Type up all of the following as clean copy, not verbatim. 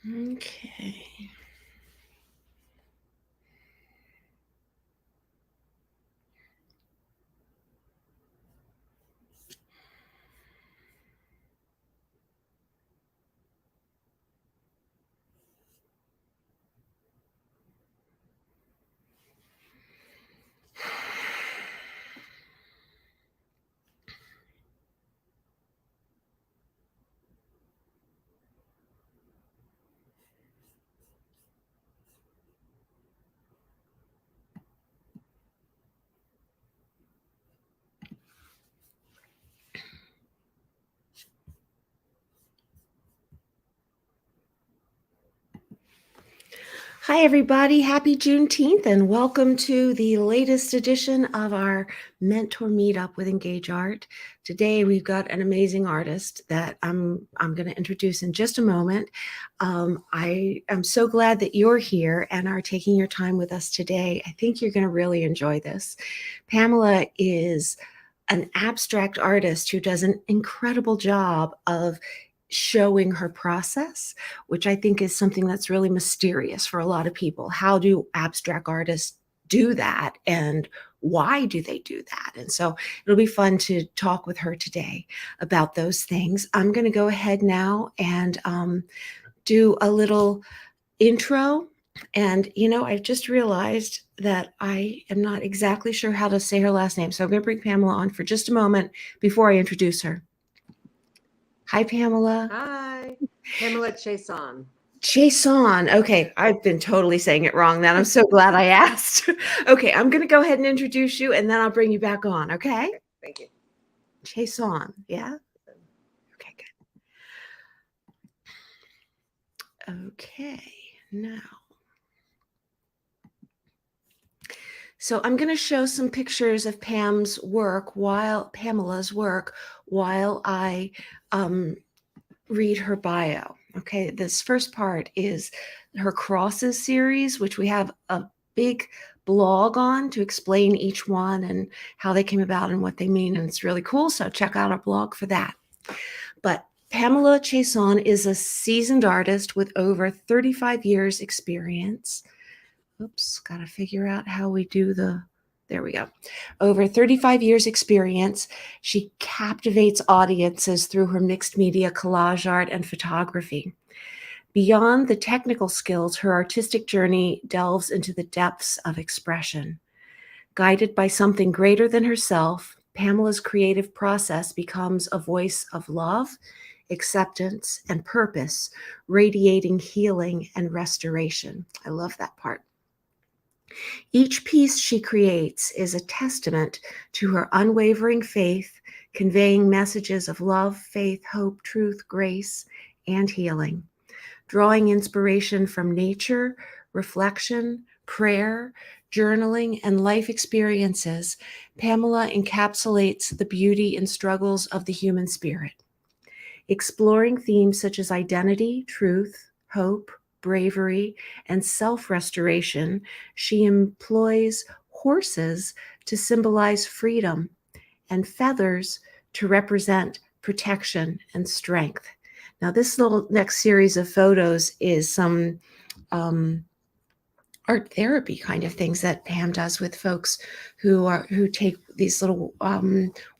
Okay. Hi, everybody. Happy Juneteenth, and welcome to the latest edition of our Mentor Meetup with Engage Art. Today, we've got an amazing artist that I'm going to introduce in just a moment. I am so glad that you're here and are taking your time with us today. I think you're going to really enjoy this. Pamela is an abstract artist who does an incredible job of showing her process, which I think is something that's really mysterious for a lot of people. How do abstract artists do that, and why do they do that? And so it'll be fun to talk with her today about those things. I'm going to go ahead now and do a little intro. And, I've just realized that I am not exactly sure how to say her last name. So I'm going to bring Pamela on for just a moment before I introduce her. Hi, Pamela. Hi, Pamela Chiasson. Chiasson. Okay, I've been totally saying it wrong then. I'm so glad I asked. Okay, I'm going to go ahead and introduce you, and then I'll bring you back on, okay? Okay, thank you. Chiasson, yeah? Okay, good. Okay, now. So I'm going to show some pictures of Pamela's work while I read her bio. Okay, this first part is her crosses series, which we have a big blog on to explain each one and how they came about and what they mean. And it's really cool. So check out our blog for that. But Pamela Chiasson is a seasoned artist with over 35 years experience. Oops, got to figure out how we do there we go. Over 35 years experience, she captivates audiences through her mixed media collage art and photography. Beyond the technical skills, her artistic journey delves into the depths of expression. Guided by something greater than herself, Pamela's creative process becomes a voice of love, acceptance, and purpose, radiating healing and restoration. I love that part. Each piece she creates is a testament to her unwavering faith, conveying messages of love, faith, hope, truth, grace, and healing. Drawing inspiration from nature, reflection, prayer, journaling, and life experiences, Pamela encapsulates the beauty and struggles of the human spirit. Exploring themes such as identity, truth, hope, bravery, and self-restoration, she employs horses to symbolize freedom and feathers to represent protection and strength. Now, this little next series of photos is some art therapy kind of things that Pam does with folks who take these little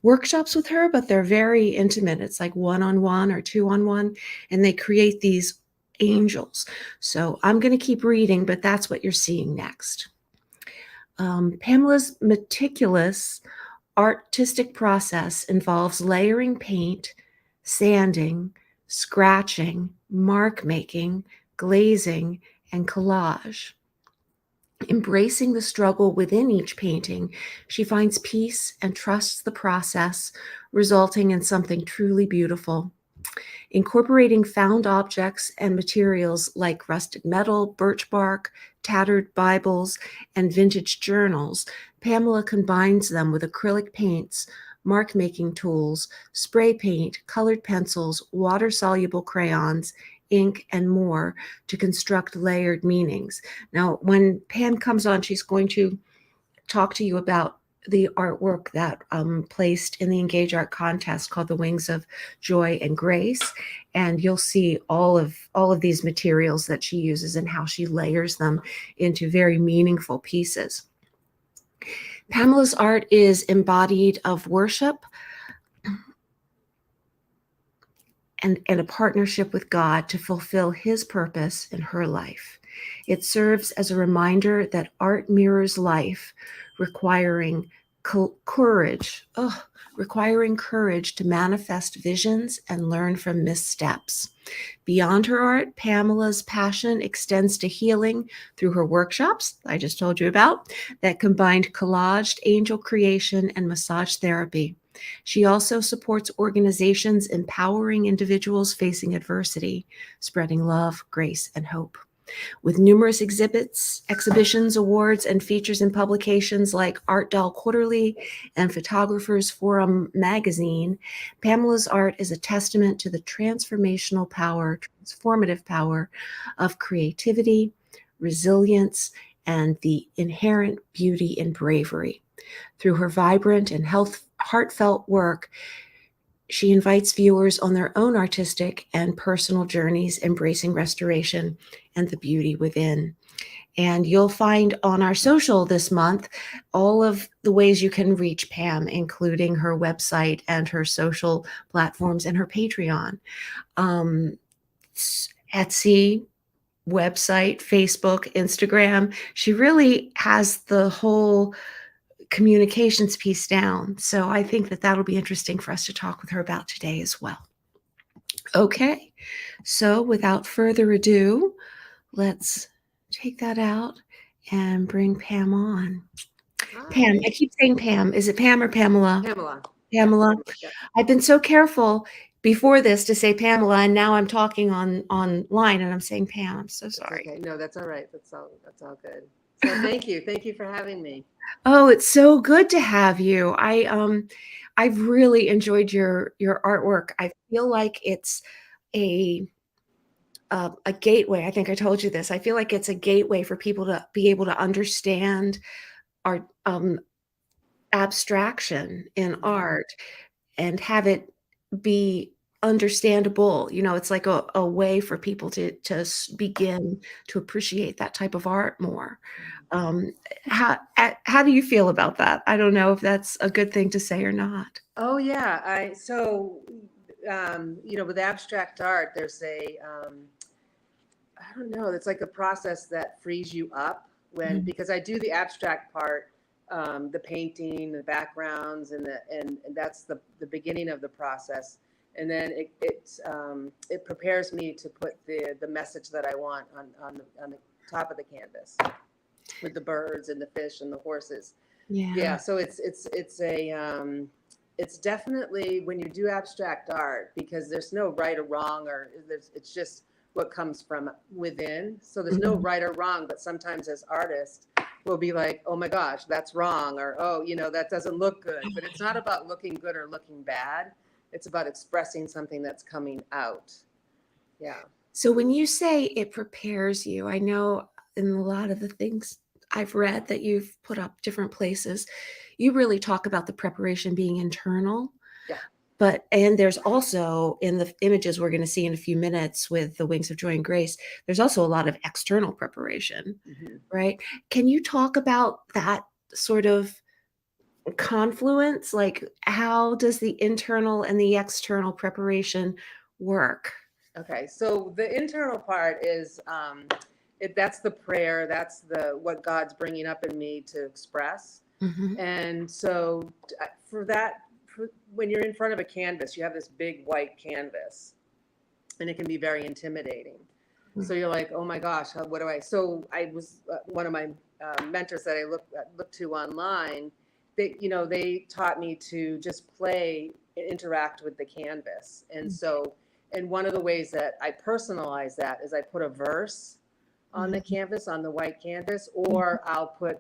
workshops with her, but they're very intimate. It's like one-on-one or two-on-one, and they create these angels. So I'm going to keep reading, but that's what you're seeing next. Pamela's meticulous artistic process involves layering paint, sanding, scratching, mark making, glazing, and collage. Embracing the struggle within each painting, she finds peace and trusts the process, resulting in something truly beautiful. Incorporating found objects and materials like rusted metal, birch bark, tattered Bibles, and vintage journals, Pamela combines them with acrylic paints, mark-making tools, spray paint, colored pencils, water-soluble crayons, ink, and more to construct layered meanings. Now, when Pam comes on, she's going to talk to you about the artwork that placed in the Engage Art contest called The Wings of Joy and Grace, and you'll see all of these materials that she uses and how she layers them into very meaningful pieces. Pamela's art is embodied of worship and a partnership with God to fulfill his purpose in her life. It serves as a reminder that art mirrors life, requiring courage, requiring courage to manifest visions and learn from missteps. Beyond her art, Pamela's passion extends to healing through her workshops, I just told you about, that combined collaged angel creation and massage therapy. She also supports organizations empowering individuals facing adversity, spreading love, grace, and hope. With numerous exhibits, exhibitions, awards, and features in publications like Art Doll Quarterly and Photographers Forum magazine, Pamela's art is a testament to the transformative power of creativity, resilience, and the inherent beauty and bravery. Through her vibrant and heartfelt work, she invites viewers on their own artistic and personal journeys, embracing restoration and the beauty within. And you'll find on our social this month all of the ways you can reach Pam, including her website and her social platforms and her Patreon. Etsy, website, Facebook, Instagram. She really has the whole communications piece down. So I think that that'll be interesting for us to talk with her about today as well. Okay, so without further ado, let's take that out and bring Pam on. Hi. Pam, I keep saying Pam. Is it Pam or Pamela? Pamela. Pamela. Yeah. I've been so careful before this to say Pamela, and now I'm talking online and I'm saying Pam. I'm so sorry. Okay. No, that's all right. That's all good. So thank you. Thank you for having me. Oh, it's so good to have you. I've really enjoyed your artwork. I feel like it's a gateway. I think I told you this. I feel like it's a gateway for people to be able to understand our abstraction in art and have it be understandable. You know, it's like a way for people to begin to appreciate that type of art more. How do you feel about that? I don't know if that's a good thing to say or not. Oh yeah. With abstract art, there's I don't know, it's like a process that frees you up because I do the abstract part, the painting, the backgrounds, and that's the beginning of the process. And then it prepares me to put the message that I want on the top of the canvas with the birds and the fish and the horses. Yeah. So it's definitely when you do abstract art, because there's no right or wrong, it's just what comes from within. So there's no right or wrong, but sometimes as artists, we'll be like, oh my gosh, that's wrong, or oh, that doesn't look good. But it's not about looking good or looking bad. It's about expressing something that's coming out. Yeah. So when you say it prepares you, I know in a lot of the things I've read that you've put up different places, you really talk about the preparation being internal. Yeah. And there's also in the images we're going to see in a few minutes with the Wings of Joy and Grace, there's also a lot of external preparation, right? Can you talk about that sort of confluence? Like, how does the internal and the external preparation work? Okay, so the internal part is that's the prayer, that's what God's bringing up in me to express. And so when you're in front of a canvas, you have this big white canvas, and it can be very intimidating. So you're like, oh my gosh, what do I? So I was one of my mentors that I looked to online. They taught me to just play and interact with the canvas, and one of the ways that I personalize that is I put a verse on the canvas, on the white canvas, or I'll put,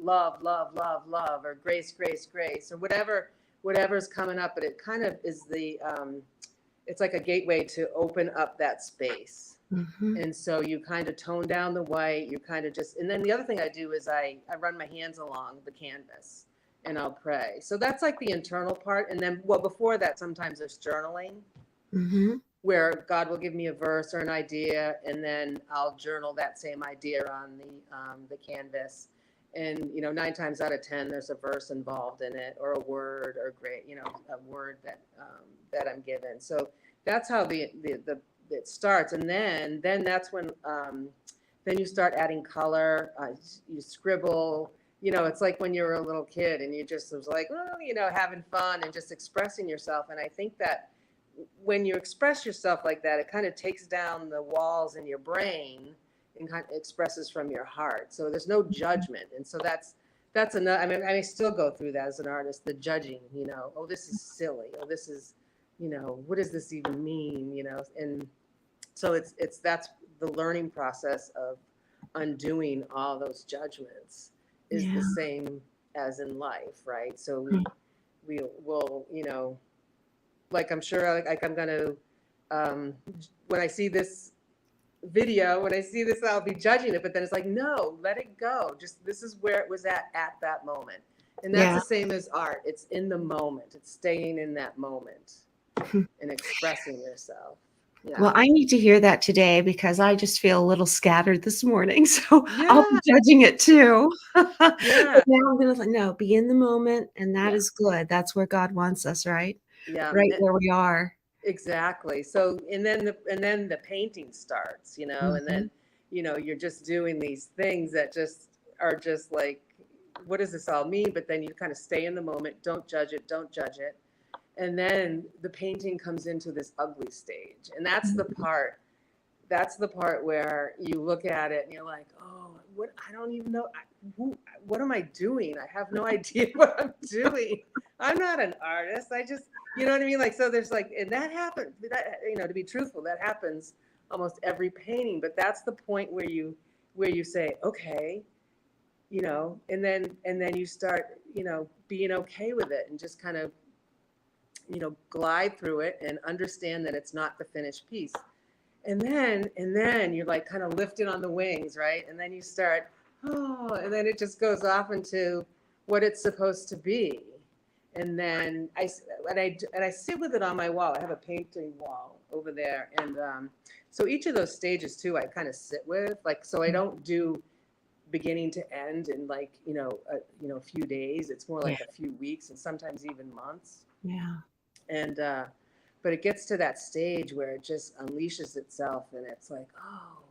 love, love, love, love, or grace, grace, grace, or whatever's coming up. But it kind of is it's like a gateway to open up that space. And so you kind of tone down the white, you kind of and then the other thing I do is I run my hands along the canvas. and I'll pray. So that's like the internal part. And then, well, before that, sometimes there's journaling Mm-hmm. where God will give me a verse or an idea, and then I'll journal that same idea on the canvas. And 9 times out of 10, there's a verse involved in it, or a word, or a word that I'm given. So that's how it starts, and then that's when then you start adding color. You scribble. It's like when you were a little kid and you just was like, having fun and just expressing yourself. And I think that when you express yourself like that, it kind of takes down the walls in your brain and kind of expresses from your heart. So there's no judgment. And so that's another, I still go through that as an artist, the judging, oh, this is silly. Oh, this is, what does this even mean? And so that's the learning process of undoing all those judgments is Yeah. the same as in life, right? So we will, like I'm sure like I'm gonna when I see this video, when I see this, I'll be judging it, but then it's like, no, let it go. Just this is where it was at that moment. And that's Yeah. the same as art. It's in the moment. It's staying in that moment and expressing yourself. Yeah. Well, I need to hear that today because I just feel a little scattered this morning. So I'll Yeah. be judging it too. But Yeah. now I'm going to no, be in the moment. And that Yeah. is good. That's where God wants us, right? Yeah. Right where we are. Exactly. So, and then the painting starts, and Mhm. then, you're just doing these things that just are just like, what does this all mean? But then you kind of stay in the moment, don't judge it, don't judge it. And then the painting comes into this ugly stage. And that's the part where you look at it and you're like, oh, what? I don't even know. What am I doing? I have no idea what I'm doing. I'm not an artist. I just, you know what I mean? Like, so there's like, and that happens, to be truthful, that happens almost every painting, but that's the point where you say, okay, and then you start, being okay with it and just kind of, glide through it and understand that it's not the finished piece. And then you're like kind of lifted on the wings, right? And then you start, and then it just goes off into what it's supposed to be. And then I sit with it on my wall. I have a painting wall over there, and so each of those stages too, I kind of sit with, like, so I don't do beginning to end in like a few days. It's more Yeah. like a few weeks and sometimes even months. Yeah. And but it gets to that stage where it just unleashes itself, and it's like, oh,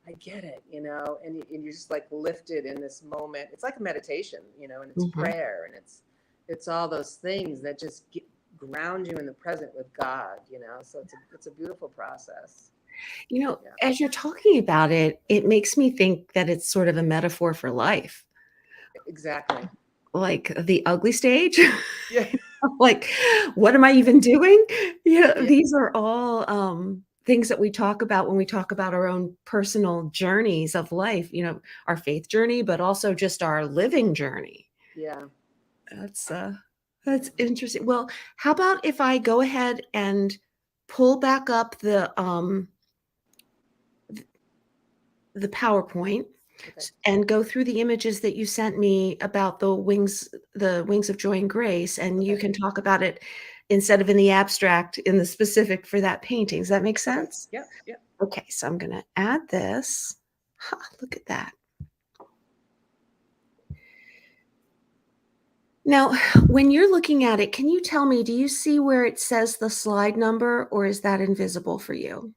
I get it, and you're just like lifted in this moment. It's like a meditation, and it's Mhm. prayer, and it's all those things that just ground you in the present with God, So it's a beautiful process. Yeah, As you're talking about it, it makes me think that it's sort of a metaphor for life, exactly. like the ugly stage. Yeah, Like, what am I even doing? Yeah, yeah, these are all things that we talk about when we talk about our own personal journeys of life, our faith journey, but also just our living journey. yeah. That's that's interesting. Well, how about if I go ahead and pull back up the PowerPoint Okay. and go through the images that you sent me about the wings of joy and grace, and you Okay. can talk about it instead of in the abstract, in the specific for that painting. Does that make Okay. sense? Yep. Yep. Okay, so I'm going to add this. Look at that. Now, when you're looking at it, can you tell me, do you see where it says the slide number, or is that invisible for you?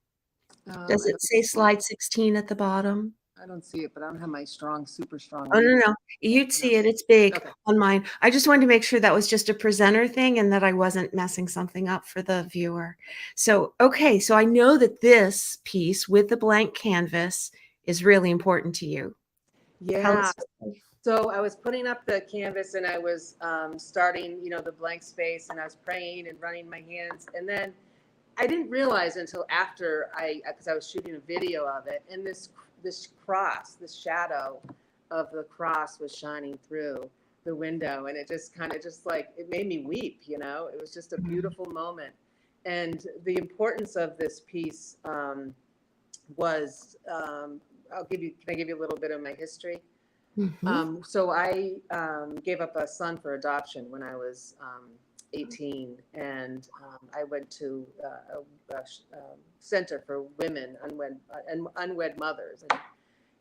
Does I it don't say see it. slide 16 at the bottom? I don't see it, but I don't have my super strong Oh, no, reading. no. You'd No. see it. It's big Okay. on mine. I just wanted to make sure that was just a presenter thing and that I wasn't messing something up for the viewer. So, okay, so I know that this piece with the blank canvas is really important to you. Tell Yeah. us. So I was putting up the canvas and I was starting, the blank space, and I was praying and running my hands. And then I didn't realize until after because I was shooting a video of it, and this cross, this shadow of the cross was shining through the window, and it just kind of just like it made me weep. It was just a Mhm. beautiful moment, and the importance of this piece was Can I give you a little bit of my history? So I gave up a son for adoption when I was 18, and I went to center for women, unwed mothers,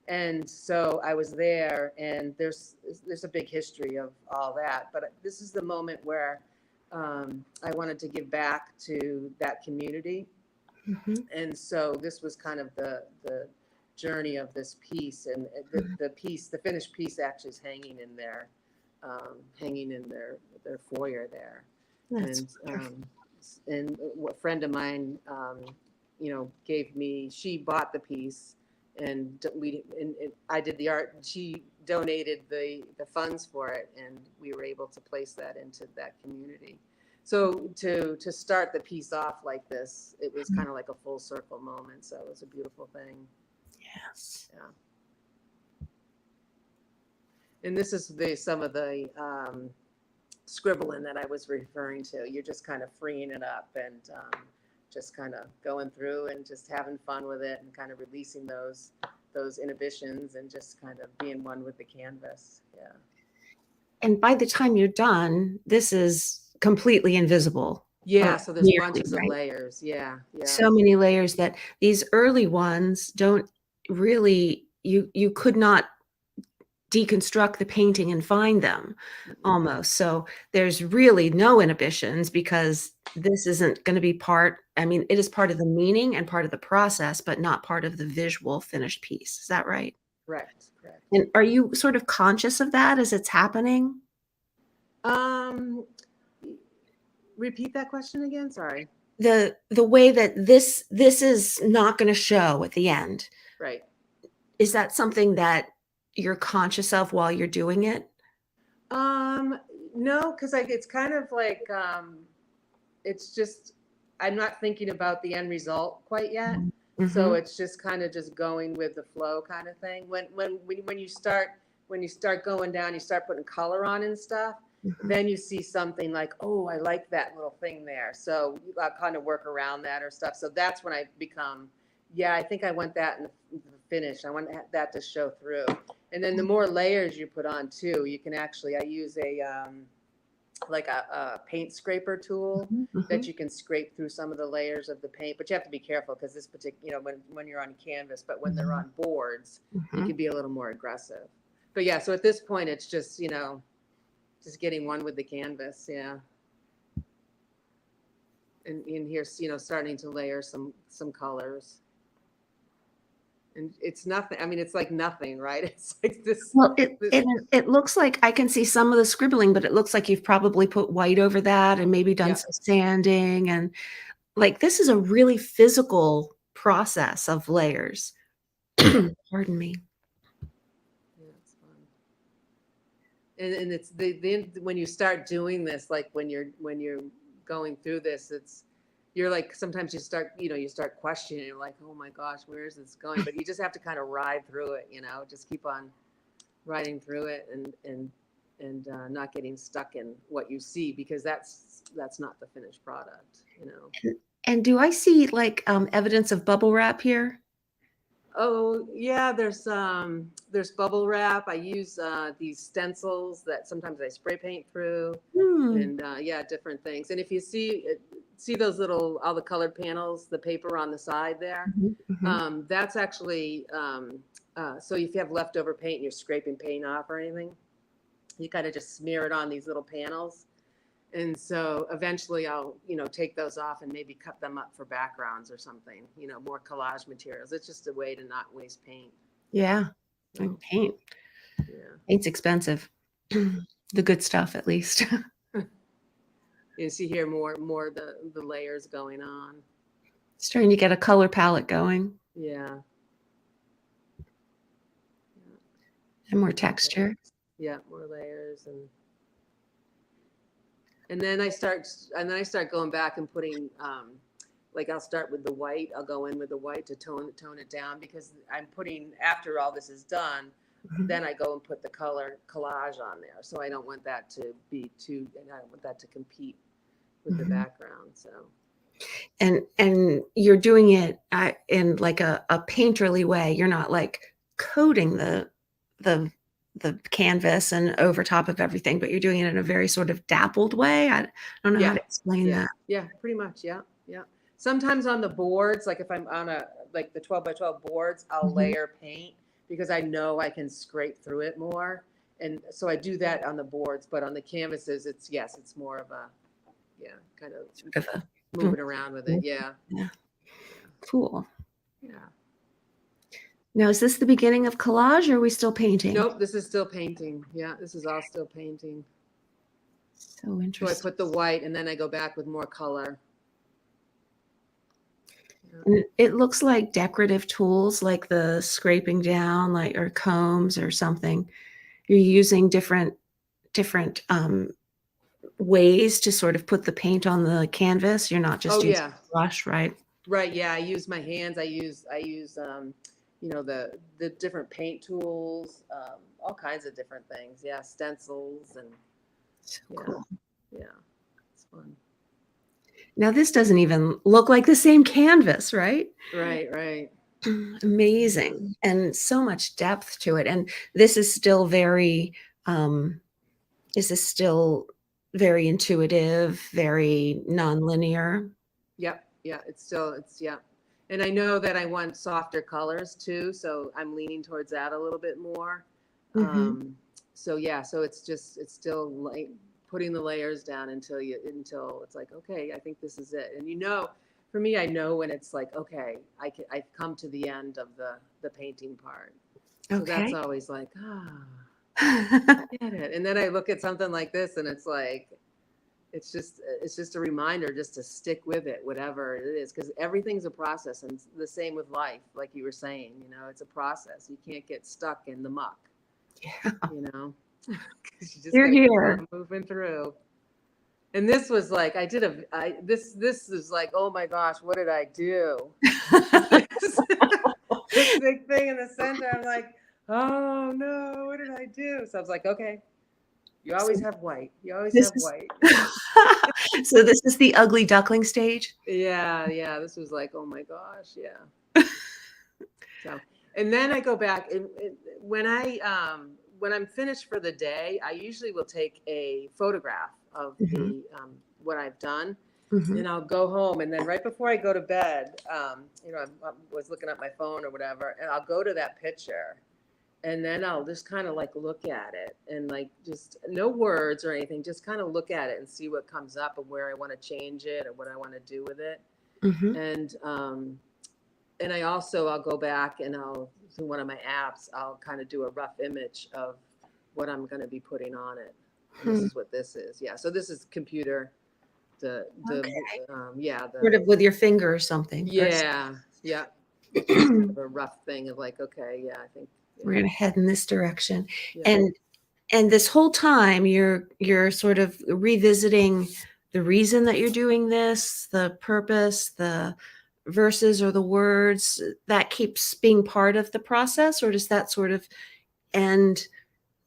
and so I was there, and there's a big history of all that. But this is the moment where I wanted to give back to that community, and so this was kind of the journey of this piece, and the finished piece actually is hanging in their foyer there. That's And a friend of mine, she bought the piece, and I did the art, and she donated the funds for it, and we were able to place that into that community. So to start the piece off like this, it was kind of like a full circle moment. So it was a beautiful thing. Yes. Yeah. And this is some of the scribbling that I was referring to. You're just kind of freeing it up, and just kind of going through and just having fun with it, and kind of releasing those inhibitions, and just kind of being one with the canvas. Yeah. And by the time you're done, this is completely invisible. Yeah, so there's bunches of layers. Yeah, yeah. So many layers that these early ones don't really, you could not deconstruct the painting and find them almost. So there's really no inhibitions, because this isn't going to be it is part of the meaning and part of the process, but not part of the visual finished piece. Is that right? Correct. And are you sort of conscious of that as it's happening? Repeat that question again. Sorry. The way that this is not going to show at the end. Right. Is that something that you're conscious of while you're doing it? No, because it's kind of like it's just, I'm not thinking about the end result quite yet. So it's just kind of just going with the flow kind of thing. When you start going down, you start putting color on and stuff. Then you see something like, oh, I like that little thing there. So you got kind of work around that or stuff. So that's when I become, yeah, I think I want that in the finish. I want that to show through. And then the more layers you put on too, you can actually, I use a paint scraper tool that you can scrape through some of the layers of the paint, but you have to be careful, because this particular, when you're on canvas, but when they're on boards, you can be a little more aggressive. But yeah, so at this point, it's just, just getting one with the canvas. Yeah. And here's, starting to layer some colors. And it's nothing. I mean, it's like nothing, right? It's like this. Well, it looks like I can see some of the scribbling, but it looks like you've probably put white over that and maybe done some sanding. And like, this is a really physical process of layers. Pardon me. Yeah, it's fun. And it's when you start doing this, like when you're going through this, you're like, sometimes you start questioning, you're like, oh my gosh, where is this going? But you just have to kind of ride through it, just keep on riding through it, and not getting stuck in what you see, because that's not the finished product, And do I see like evidence of bubble wrap here? Oh yeah, there's bubble wrap. I use these stencils that sometimes I spray paint through, and yeah, different things. And if you see those all the colored panels, the paper on the side there, that's actually so if you have leftover paint and you're scraping paint off or anything, you kind of just smear it on these little panels. And so eventually I'll, take those off and maybe cut them up for backgrounds or something, more collage materials. It's just a way to not waste paint. Yeah. And paint. Yeah. Paint's expensive. The good stuff, at least. You see here more the layers going on. Starting to get a color palette going. Yeah. And more texture. Yeah, more layers, and then I start going back and putting like I'll start with the white. I'll go in with the white to tone it down, because I'm putting, after all this is done, then I go and put the color collage on there. So I don't want that to be too, and I don't want that to compete with the background. So. And you're doing it in like a painterly way. You're not like coating the the canvas and over top of everything, but you're doing it in a very sort of dappled way. I don't know how Yeah, to explain yeah, that. yeah, pretty much, yeah, yeah. Sometimes on the boards, like if I'm on like the 12 by 12 boards, I'll Mhm. layer paint because I know I can scrape through it more. And so I do that on the boards, but on the canvases, yes, it's more of a, yeah, kind of Sort of a moving around with it. Yeah, yeah, yeah, cool. yeah. Now, is this the beginning of collage, or are we still painting? Nope, this is still painting. Yeah, this is all still painting. So So I interesting. put the white and then I go back with more color. Yeah. And it looks like decorative tools, like the scraping down, like or combs or something. You're using different ways to sort of put the paint on the canvas. You're not Oh just using yeah, a brush, right? right. Yeah, I use my hands. I use you know, the different paint tools, all kinds of different things. Yeah, stencils and So yeah, cool. yeah, it's fun. Now this doesn't even look like the same canvas, right? Right, right. Yeah. Amazing, and so much depth to it, and this is still very, um is this still very intuitive, very nonlinear? Yep, yeah, yeah. And I know that I want softer colors too, so I'm leaning towards that a little bit more. Mhm. Um, so yeah, so it's still like putting the layers down until it's like, okay, I think this is it. And you know, for me, I know when it's like, okay, I've come to the end of the painting part. So that's Okay. always like, get it. And then I look at something like this and it's like, it's just a reminder just to stick with it, whatever it is, because everything's a process, and the same with life, like you were saying. It's a process. You can't get stuck in the muck, Yeah. you know, because you just You're got to keep here. on moving through. And this was like this is like, oh my gosh, what did I do? this, this big thing in the center. I'm like, oh no, what did I do? So I was like, okay, you always So have white. You always this have is white. so this is the ugly duckling stage? Yeah, yeah. This was like, oh my gosh, yeah. So, and then I go back and when I'm finished for the day, I usually will take a photograph of Mhm, the what I've done, mhm. and I'll go home. And then right before I go to bed, I was looking at my phone or whatever, and I'll go to that picture, and then I'll just kind of like look at it and like just no words or anything, just kind of look at it and see what comes up and where I want to change it or what I want to do with it. Mhm. And I'll go back and I'll through one of my apps, I'll kind of do a rough image of what I'm going to be putting on it. And this Hmm, is what this is. Yeah. So this is computer, okay. yeah, Sort of with your finger or something, or s yeah, yeah. It's just kind of a rough thing of like, okay, yeah, I think, we're yeah, gonna head in this direction. yeah. And this whole time, you're sort of revisiting the reason that you're doing this, the purpose, the verses or the words, that keeps being part of the process, or does that sort of end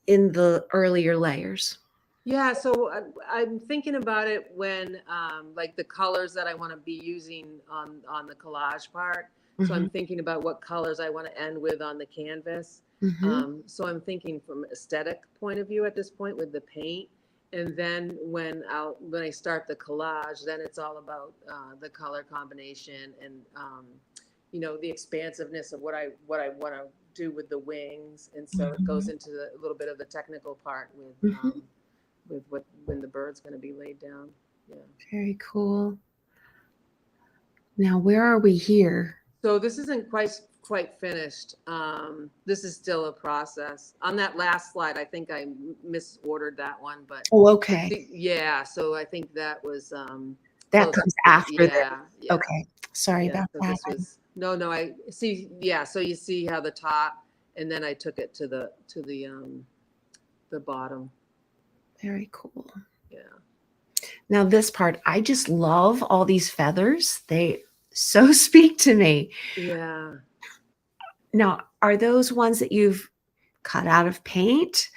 in the earlier layers? Yeah, so I'm thinking about it when, like the colors that I want to be using on the collage part. So I'm Mhm, thinking about what colors I want to end with on the canvas. mhm, So I'm thinking from aesthetic point of view at this point with the paint, and then when I start the collage, then it's all about the color combination and the expansiveness of what I want to do with the wings, and so it goes mhm, into a little bit of the technical part mhm. with what when the bird's going to be laid down. Yeah. Very cool. Now, where are we here? So this isn't quite finished. This is still a process. On that last slide, I think I misordered that one, but Oh, I okay. think yeah. So I think that was That closer comes to the after this. yeah, yeah, Okay. Sorry yeah. about So that. this was no. I see. Yeah. So you see how the top, and then I took it to the bottom. Very cool. Yeah. Now this part, I just love all these feathers. They so speak to me. Yeah. Now, are those ones that you've cut out of paint,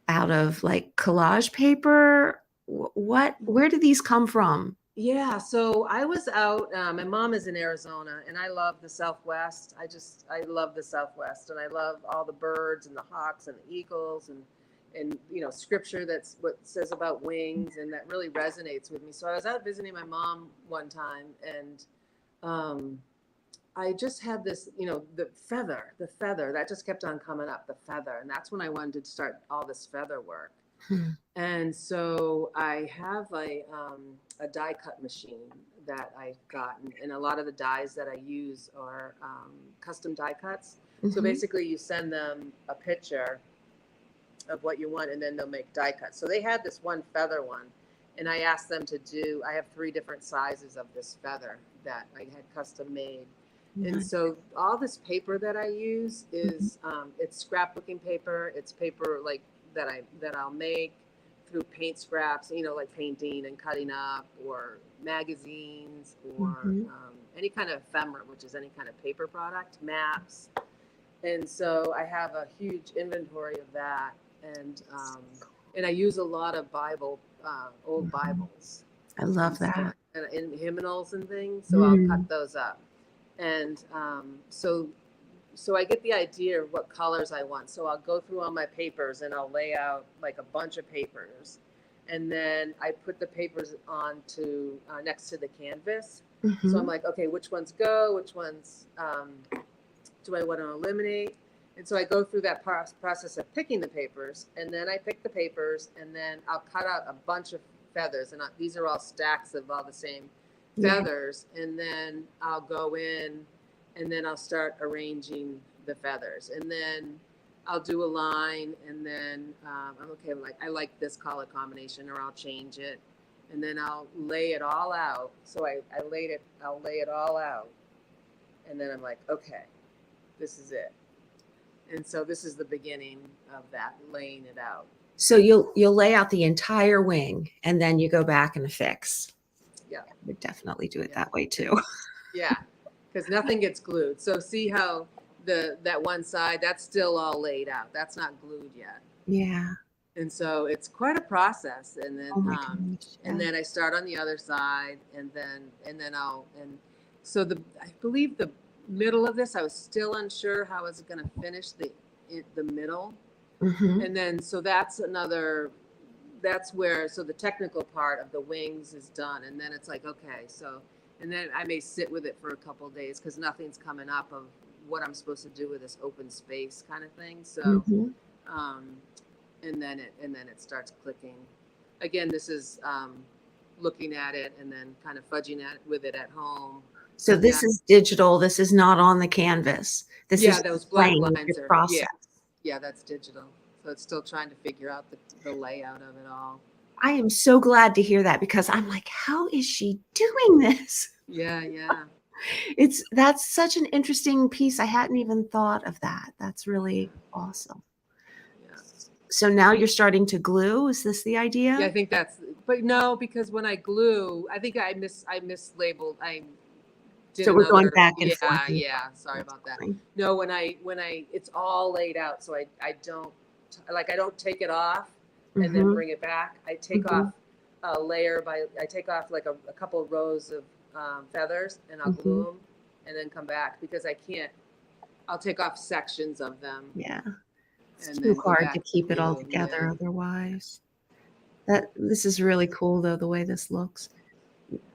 out of like collage paper? What, where do these come from? Yeah, so I was out. My mom is in Arizona, and I love the Southwest. I love the Southwest, and I love all the birds and the hawks and the eagles and scripture that's what says about wings, and that really resonates with me. So I was out visiting my mom one time, and um, I just had this, the feather that just kept on coming up, the feather, and that's when I wanted to start all this feather work. Hmm. And so I have a die cut machine that I've gotten, and a lot of the dies that I use are custom die cuts. So Hmm. basically, you send them a picture of what you want, and then they'll make die cuts. So they had this one feather one, and I asked them to do. I have 3 different sizes of this feather that I had custom made, and so all this paper that I use is it's scrapbooking paper. It's paper like that I'll make through paint scraps, like painting and cutting up, or magazines, or Hmm. any kind of ephemera, which is any kind of paper product, maps. And so I have a huge inventory of that, and I use a lot of old Bibles, I and love so that. and in hymnals and things. So I'll cut Mm. those up, and so I get the idea of what colors I want. So I'll go through all my papers and I'll lay out like a bunch of papers, and then I put the papers onto next to the canvas. So I'm Hmm. like, okay, which ones go? Which ones do I want to eliminate? And so I go through that process of picking the papers, and then I pick the papers, and then I'll cut out a bunch of feathers, and these are all stacks of all the same Yeah. feathers, and then I'll go in, and then I'll start arranging the feathers, and then I'll do a line, and then I'm okay. Like I like this color combination, or I'll change it, and then I'll lay it all out. So I'll lay it all out, and then I'm like, okay, this is it. And so this is the beginning of that, laying it out. So you'll lay out the entire wing and then you go back and affix. Yeah, I would definitely do it yeah, that way too. yeah, yeah. Because nothing gets glued. So see how that one side, that's still all laid out. That's not glued yet. Yeah. And so it's quite a process. And then Oh my gosh. Yeah. I start on the other side, and then so I believe the middle of this, I was still unsure how I was going to finish the middle. Hmm. And then so that's where so the technical part of the wings is done, and then it's like, okay, so, and then I may sit with it for a couple of days because nothing's coming up of what I'm supposed to do with this open space kind of thing. So Hmm. um, and then it starts clicking again. This is looking at it and then kind of fudging with it at home. So Yeah, this is digital. This is not on the canvas. This yeah, is those black playing with your lines are, process. yeah, that's digital. So it's still trying to figure out the layout of it all. I am so glad to hear that because I'm like, how is she doing this? Yeah, yeah. That's such an interesting piece. I hadn't even thought of that. That's really awesome. Yeah. So now you're starting to glue. Is this the Yeah, idea? I think but no, because when I glue, I think I mislabeled. I did So we're going another, back and forth. yeah, And yeah. forth. Sorry That's about that. fine. No, it's all laid out. So I don't, like, I don't take it off and then Mhm, bring it back. I take off mhm, I take off like a couple of rows of feathers, and I'll glue mhm. them and then come back because I can't, I'll take off sections of them Yeah, it's and too then go hard to back keep and it all glue. Yeah. together otherwise. This is really cool though, the way this looks.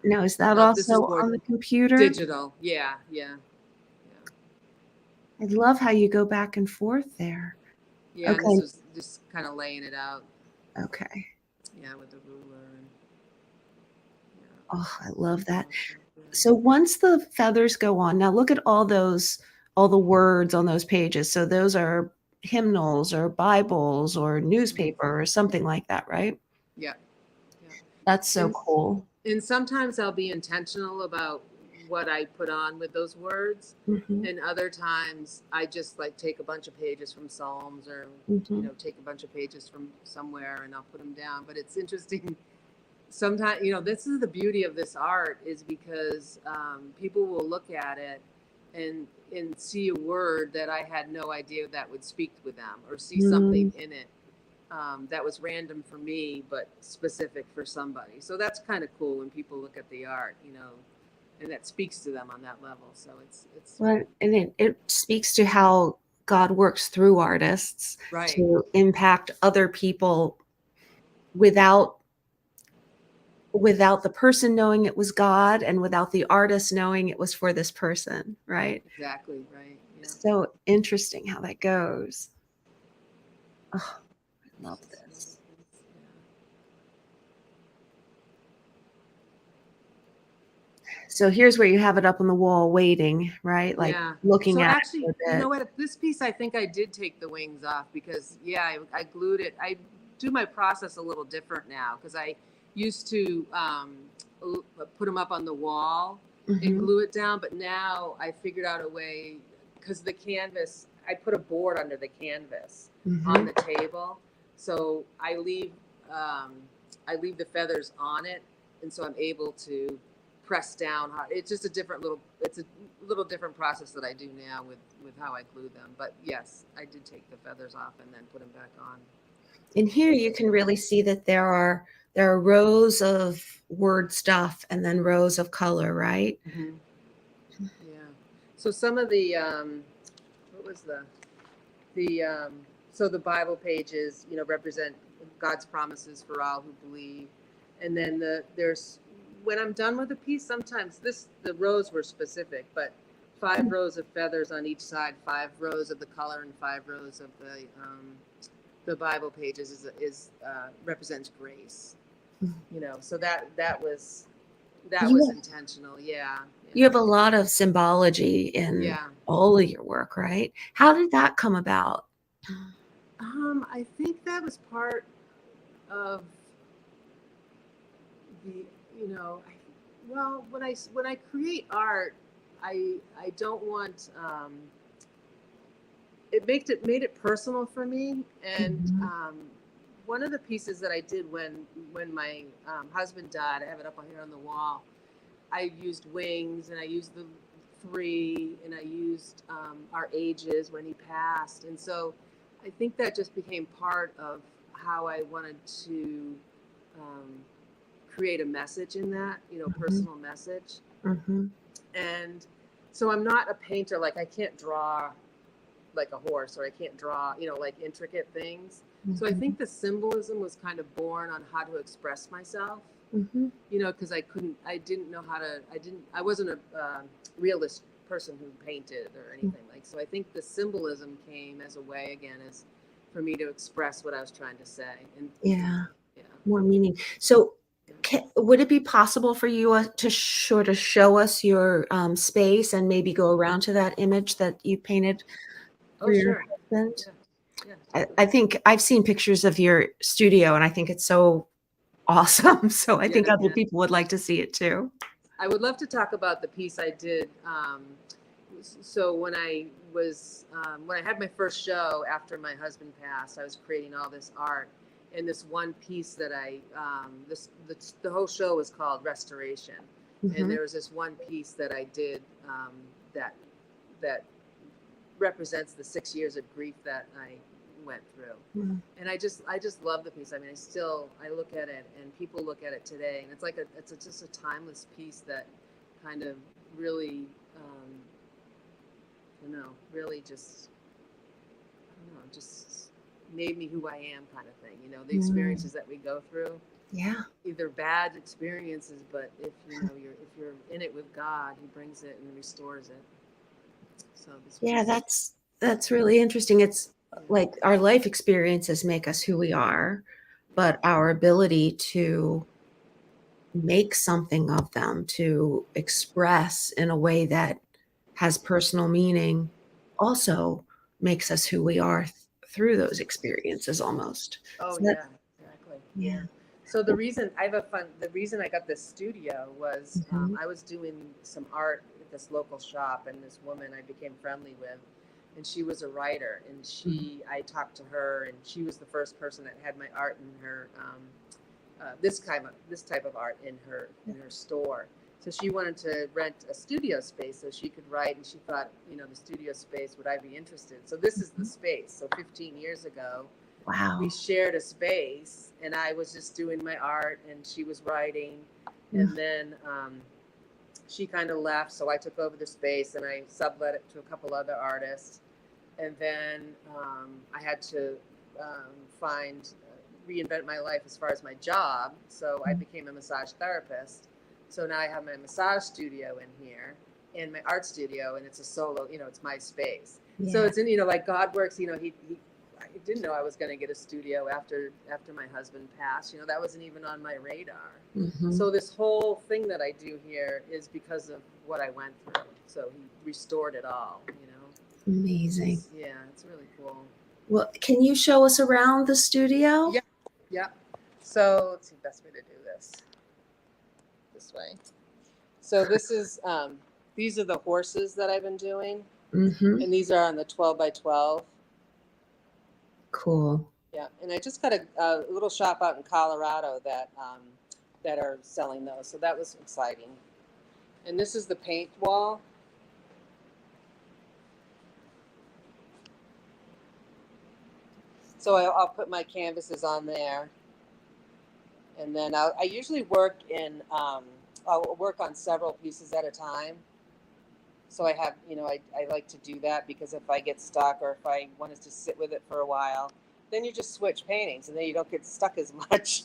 Now, is that No, this also is more on the computer? digital. Yeah, yeah, yeah. I love how you go back and forth there. Yeah, and this Okay, was just kind of laying it out. okay. Yeah, with the ruler and Oh, I love that. yeah. So once the feathers go on, now look at all the words on those pages. So those are hymnals or Bibles or Mhm. newspaper or something like that, right? Yeah, yeah. That's so And cool. and sometimes I'll be intentional about what I put on with those words, Mhm, and other times I just like take a bunch of pages from Psalms, or mhm, take a bunch of pages from somewhere and I'll put them down. But it's interesting. Sometimes, this is the beauty of this art, is because people will look at it and see a word that I had no idea that would speak with them, or see something mm, in it that was random for me, but specific for somebody. So that's kind of cool when people look at the art, and that speaks to them on that level. So it's Well, and it speaks to how God works through artists right. to impact other people without the person knowing it was God and without the artist knowing it was for this person, right? Exactly right. Yeah. So interesting how that goes. Oh, I love this. So here's where you have it up on the wall waiting, right? Like Yeah. looking So at it actually, for a bit. what? This piece, I think I did take the wings off because, yeah, I glued it. I do my process a little different now because I used to put them up on the wall and Mhm. glue it down, but now I figured out a way because the canvas, I put a board under the canvas on Mhm. the table, so um, I leave the feathers on it, and so I'm able to press down hard. It's just it's a little different process that I do now with how I glue them. But yes, I did take the feathers off and then put them back on. And here you can really see that there are rows of word stuff and then rows of color, right? Mm-hmm. Yeah. So some of the what was the so the Bible pages, represent God's promises for all who believe, and then there's when I'm done with a piece, sometimes the rows were specific, but 5 rows of feathers on each side, 5 rows of the color, and 5 rows of the Bible pages is represents grace. So that was You intentional. Yeah, you have a lot of symbology in yeah. all of your work, right? How did that come about? I think that was part of the well, when I create art, I don't want it made it personal for me. And Mhm. one of the pieces that I did when my husband died, I have it up here on the wall. I used wings, and I used the three, and I used our ages when he passed, and so I think that just became part of how I wanted to um, create a message in that, Mhm. personal message. Mhm. And so I'm not a painter. Like, I can't draw like a horse, or I can't draw, like intricate things. So I Mhm. think the symbolism was kind of born on how to express myself, Mhm. because I didn't know how to, I wasn't a realist person who painted or anything like. So I think the symbolism came as a way, again, as for me to express what I was trying to say. And Yeah, yeah, more meaning. So, would it be possible for you to sort of show us your space and maybe go around to that image that you painted for oh your sure, husband? yeah, yeah, I think I've seen pictures of your studio, and I think it's so awesome. So I think yeah, other yeah. people would like to see it too. I would love to talk about the piece I did. So when I had my first show after my husband passed, I was creating all this art, and this one piece that the whole show was called Restoration, and Mhm. there was this one piece that I did that that represents the 6 years of grief that I went through. Mm. And I just love the piece. I mean, I look at it, and people look at it today, and just a timeless piece that kind of really, really just, I don't know, just made me who I am, kind of thing. The Mm. experiences that we go through, Yeah. either bad experiences, but if you're in it with God, He brings it and restores it. So this Yeah, piece, that's really interesting. It's yeah, like our life experiences make us who we are, but our ability to make something of them, to express in a way that has personal meaning, also makes us who we are through those experiences almost. oh So that yeah, exactly. yeah. Yeah. So the reason I got this studio was Mhm. I was doing some art at this local shop, and this woman I became friendly with, and she was a writer, and Mhm. I talked to her, and she was the first person that had my art in her this type of art in her store. So she wanted to rent a studio space so she could write, and she thought, the studio space, would I be interested? So this is the space. So 15 years ago, Wow. we shared a space, and I was just doing my art and she was writing. And then she kind of left, so I took over the space and I sublet it to a couple other artists. And then I had to find, reinvent my life as far as my job. So I became a massage therapist. So now I have my massage studio in here and my art studio, and it's a solo, it's my space. Yeah. So it's in, like God works, he I didn't know I was going to get a studio after my husband passed. That wasn't even on my radar. So this whole thing that I do here is because of what I went through. So he restored it all. Amazing. It's really cool. Well, can you show us around the studio? Yeah. So let's see the best way to do this way. So this is these are the horses that I've been doing, and these are on the 12 by 12. Cool. Yeah, and I just got a little shop out in Colorado that are selling those, so that was exciting. And this is the paint wall. So I'll put my canvases on there, and then I usually work in I'll work on several pieces at a time. So I have, I like to do that because if I get stuck or if I wanted to sit with it for a while, then you just switch paintings and then you don't get stuck as much.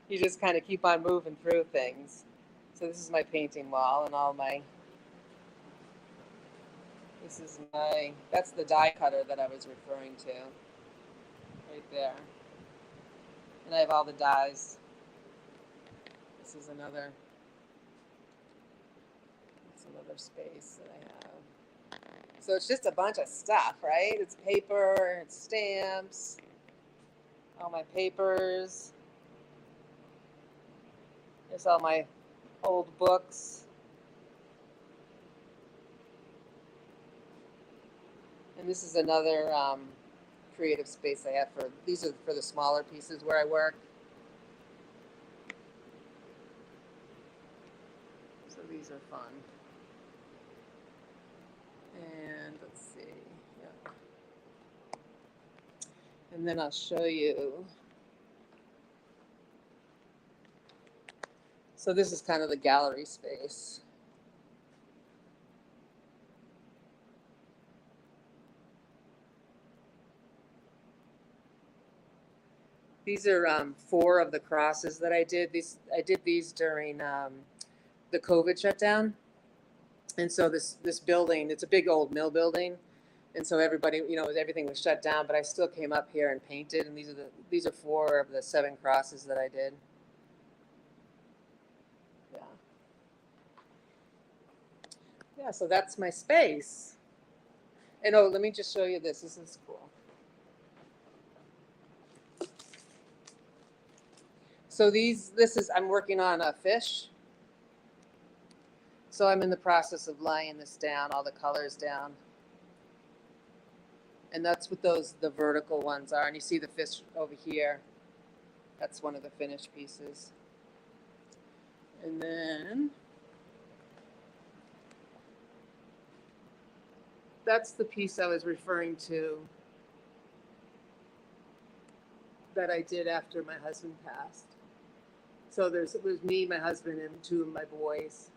You just kind of keep on moving through things. So this is my painting wall and that's the die cutter that I was referring to right there. And I have all the dies. This is another space that I have. So it's just a bunch of stuff, right? It's paper, it's stamps, all my papers. There's all my old books. And this is another creative space I have these are for the smaller pieces where I work. So these are fun. And let's see. Yeah. And then I'll show you. So this is kind of the gallery space. These are 4 of the crosses that I did. I did these during the COVID shutdown. And so this building, it's a big old mill building. And so everybody, everything was shut down, but I still came up here and painted. And these are 4 of the 7 crosses that I did. Yeah, so that's my space. And let me just show you this. This is cool. So I'm working on a fish. So I'm in the process of laying this down, all the colors down. And that's what the vertical ones are. And you see the fish over here. That's one of the finished pieces. And then that's the piece I was referring to that I did after my husband passed. So it was me, my husband, and 2 of my boys.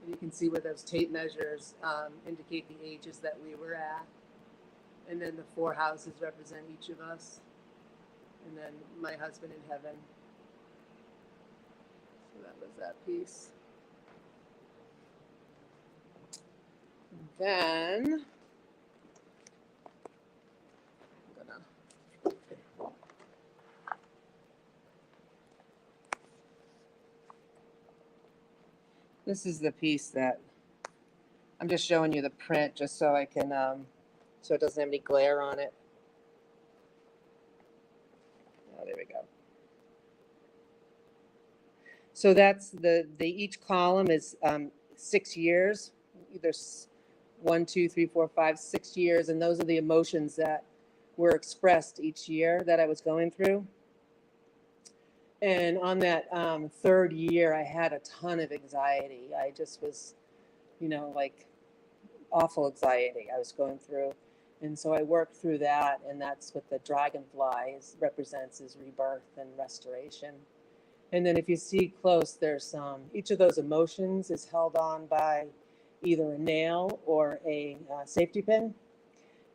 And you can see where those tape measures indicate the ages that we were at. And then the 4 houses represent each of us. And then my husband in heaven. So that was that piece. And then this is the piece that I'm just showing you the print just so I can, so it doesn't have any glare on it. Oh, there we go. So that's each column is 6 years, either 1, 2, 3, 4, 5, 6 years. And those are the emotions that were expressed each year that I was going through. And on that 3rd year, I had a ton of anxiety. I just was, like awful anxiety I was going through. And so I work through that, and that's what the dragonfly represents, is rebirth and restoration. And then if you see close, there's each of those emotions is held on by either a nail or a safety pin.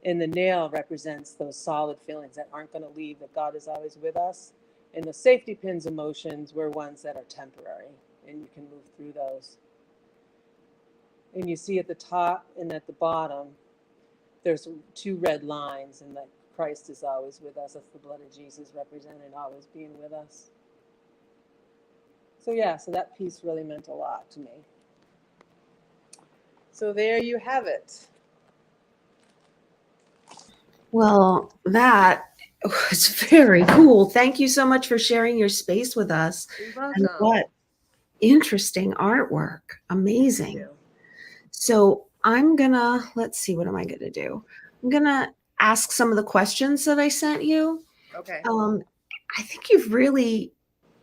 And the nail represents those solid feelings that aren't going to leave, that God is always with us. And the safety pin's emotions were ones that are temporary, and you can move through those. And you see at the top and at the bottom, there's two red lines, and that Christ is always with us. That's the blood of Jesus represented, always being with us. So yeah, so that piece really meant a lot to me. So there you have it. Well, that was very cool. Thank you so much for sharing your space with us. You're welcome. And what interesting artwork. Amazing. So I'm gonna, let's see, what am I gonna do? I'm gonna ask some of the questions that I sent you. Okay. I think you've really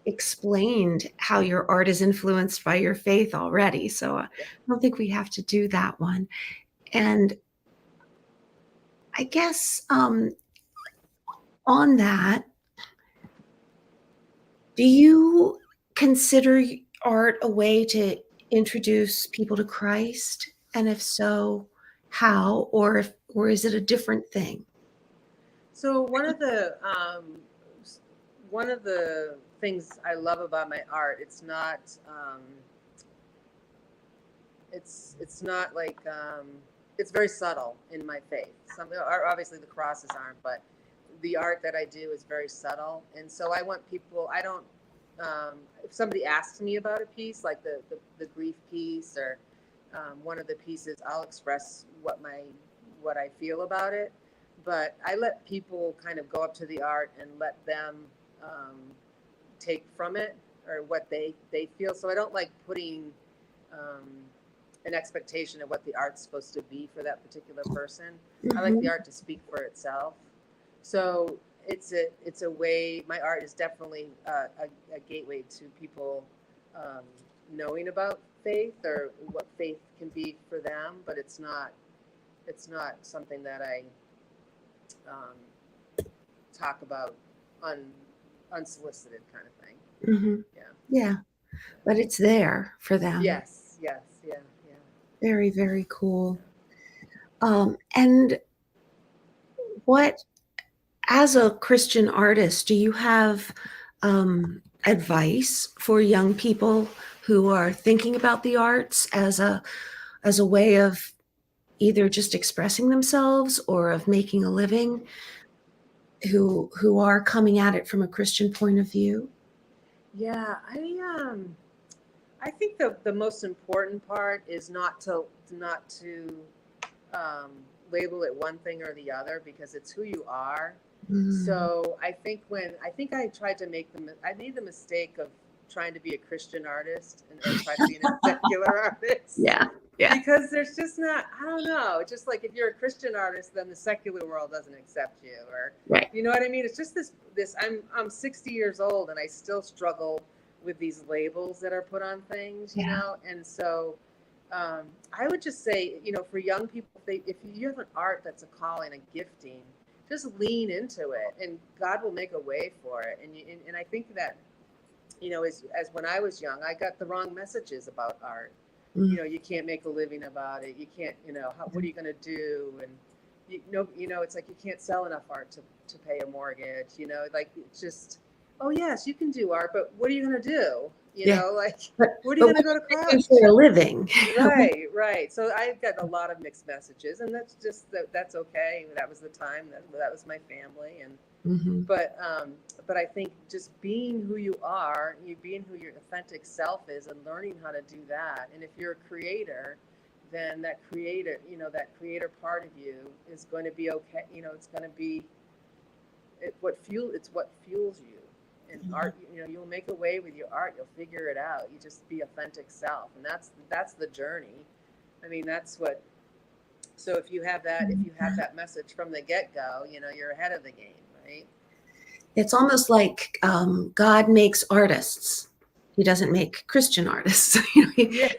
explained how your art is influenced by your faith already. So I don't think we have to do that one. And I guess on that, do you consider art a way to introduce people to Christ? And if so, how? Or is it a different thing? So one of the things I love about my art, it's not like it's very subtle in my faith. Obviously the crosses aren't, but the art that I do is very subtle. And so I want people, I don't, if somebody asks me about a piece, like the grief piece or one of the pieces, I'll express what I feel about it. But I let people kind of go up to the art and let them take from it or what they feel. So I don't like putting an expectation of what the art's supposed to be for that particular person. Mm-hmm. I like the art to speak for itself. So it's a way, my art is definitely a gateway to people knowing about faith or what faith can be for them, but it's not something that I talk about unsolicited kind of thing. Mm-hmm. Yeah, but it's there for them. Yes. Very, very cool. And what, as a Christian artist, do you have advice for young people who are thinking about the arts as a way of either just expressing themselves or of making a living, who are coming at it from a Christian point of view? Yeah, I think the most important part is not to label it one thing or the other, because it's who you are. Mm. So I think I tried to I made the mistake of trying to be a Christian artist and try to be a secular artist. Yeah. Because there's just not, I don't know. It's just like if you're a Christian artist, then the secular world doesn't accept you, or right. You know what I mean? It's just this. I'm 60 years old and I still struggle with these labels that are put on things, you know? And so I would just say, for young people, if you have an art that's a calling, a gifting, just lean into it and God will make a way for it. And I think that, as when I was young, I got the wrong messages about art. Mm-hmm. You can't make a living about it. You can't, what are you going to do? And, it's like you can't sell enough art to pay a mortgage, like it's just, oh yes, you can do art, but what are you going to do? What are you going to go to college for a living? Right. So I got a lot of mixed messages, and that's just that's okay. That was the time. That was my family, and mm-hmm. But I think just being who you are, being who your authentic self is, and learning how to do that. And if you're a creator, then that creator part of you is going to be okay. It's going to be what fuels you. And mm-hmm. Art, you'll make a way with your art. You'll figure it out. You just be authentic self, and that's the journey. I mean, that's what. So if you have that message from the get-go, you're ahead of the game, right? It's almost like God makes artists. He doesn't make Christian artists. Yes.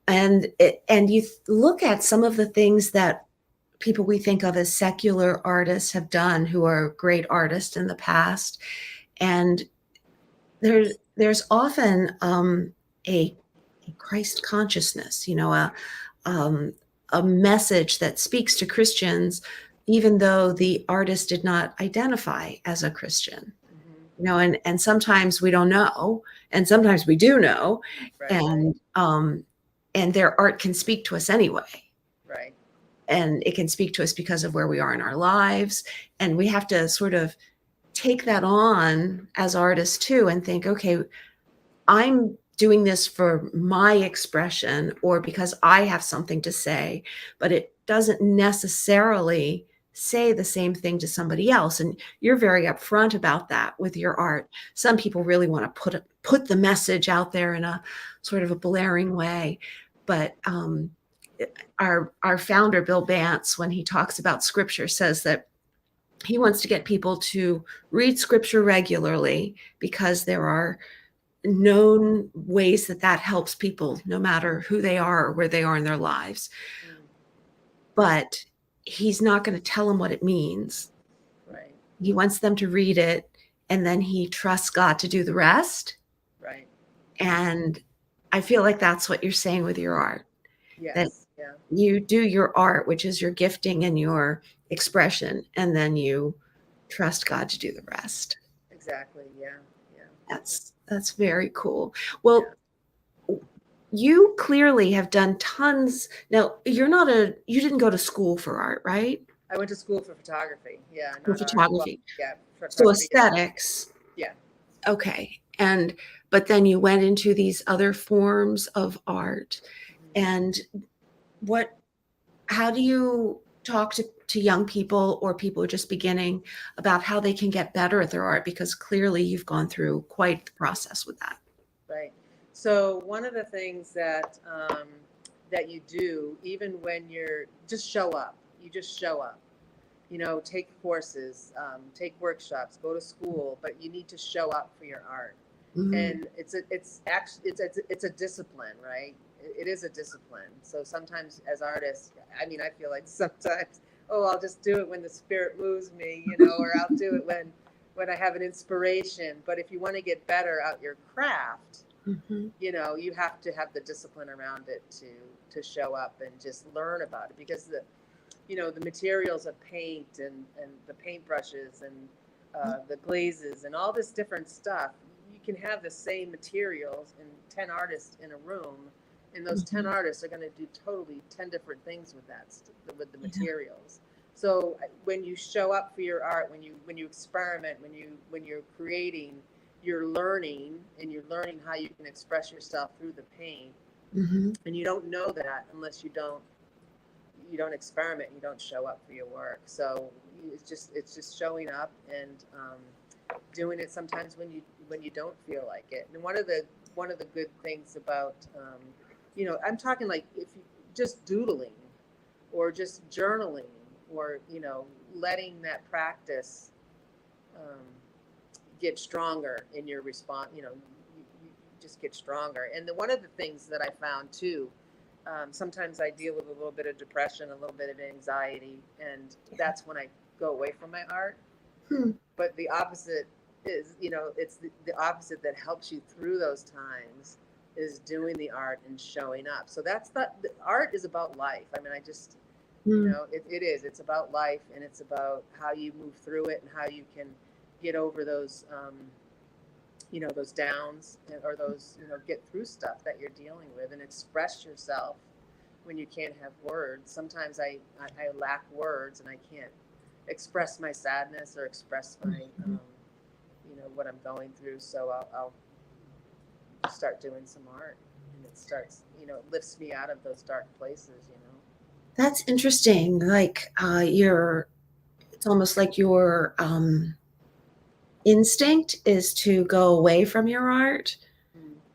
And you look at some of the things that people we think of as secular artists have done, who are great artists in the past. And there's often a Christ consciousness, um, a message that speaks to Christians, even though the artist did not identify as a Christian. And sometimes we don't know, and sometimes we do know, Right. and their art can speak to us anyway. Right. And it can speak to us because of where we are in our lives, and we have to sort of take that on as artists too, and think, okay, I'm doing this for my expression or because I have something to say, but it doesn't necessarily say the same thing to somebody else. And you're very upfront about that with your art. Some people really want to put the message out there in a sort of a blaring way. But our founder, Bill Bance, when he talks about scripture, says that he wants to get people to read scripture regularly because there are known ways that helps people, no matter who they are or where they are in their lives. But he's not going to tell them what it means. Right. He wants them to read it, and then he trusts God to do the rest. Right. And I feel like that's what you're saying with your art. Yes. That Yeah. you do your art, which is your gifting and your expression, and then you trust God to do the rest. Exactly. Yeah. Yeah. That's very cool. Well, you clearly have done tons. Now, you didn't go to school for art, right? I went to school for photography. Yeah, For not art. Well, photography. yeah, So photography. aesthetics. Yeah. Okay. But then you went into these other forms of art. And how do you talk to young people or people who are just beginning about how they can get better at their art? Because clearly you've gone through quite the process with that. Right. So one of the things that you do, even when you're just show up, you just show up. Take courses, take workshops, go to school, but you need to show up for your art. Mm-hmm. And it's a discipline, right? It is a discipline. So sometimes as artists, I feel like sometimes, I'll just do it when the spirit moves me, or I'll do it when I have an inspiration. But if you want to get better at your craft, you have to have the discipline around it to show up and just learn about it, because the materials of paint and the paintbrushes and the glazes and all this different stuff, you can have the same materials and 10 artists in a room, and those 10 artists are going to do totally 10 different things with the materials. So when you show up for your art, when you experiment, when you're creating, you're learning, and you're learning how you can express yourself through the paint. And you don't know that unless you don't experiment, you don't show up for your work. So it's just showing up and doing it sometimes when you don't feel like it. And one of the good things about I'm talking like if you just doodling or just journaling or letting that practice get stronger in your response. You just get stronger. And one of the things that I found too, sometimes I deal with a little bit of depression, a little bit of anxiety, and that's when I go away from my art. But the opposite is, it's the opposite that helps you through those times is doing the art and showing up. So the art is about life. It is. It's about life, and it's about how you move through it and how you can get over those those downs, or those, get through stuff that you're dealing with and express yourself when you can't have words. Sometimes I lack words and I can't express my sadness or express my, what I'm going through. So I'll start doing some art, and it starts, it lifts me out of those dark places. That's interesting. Like it's almost like your instinct is to go away from your art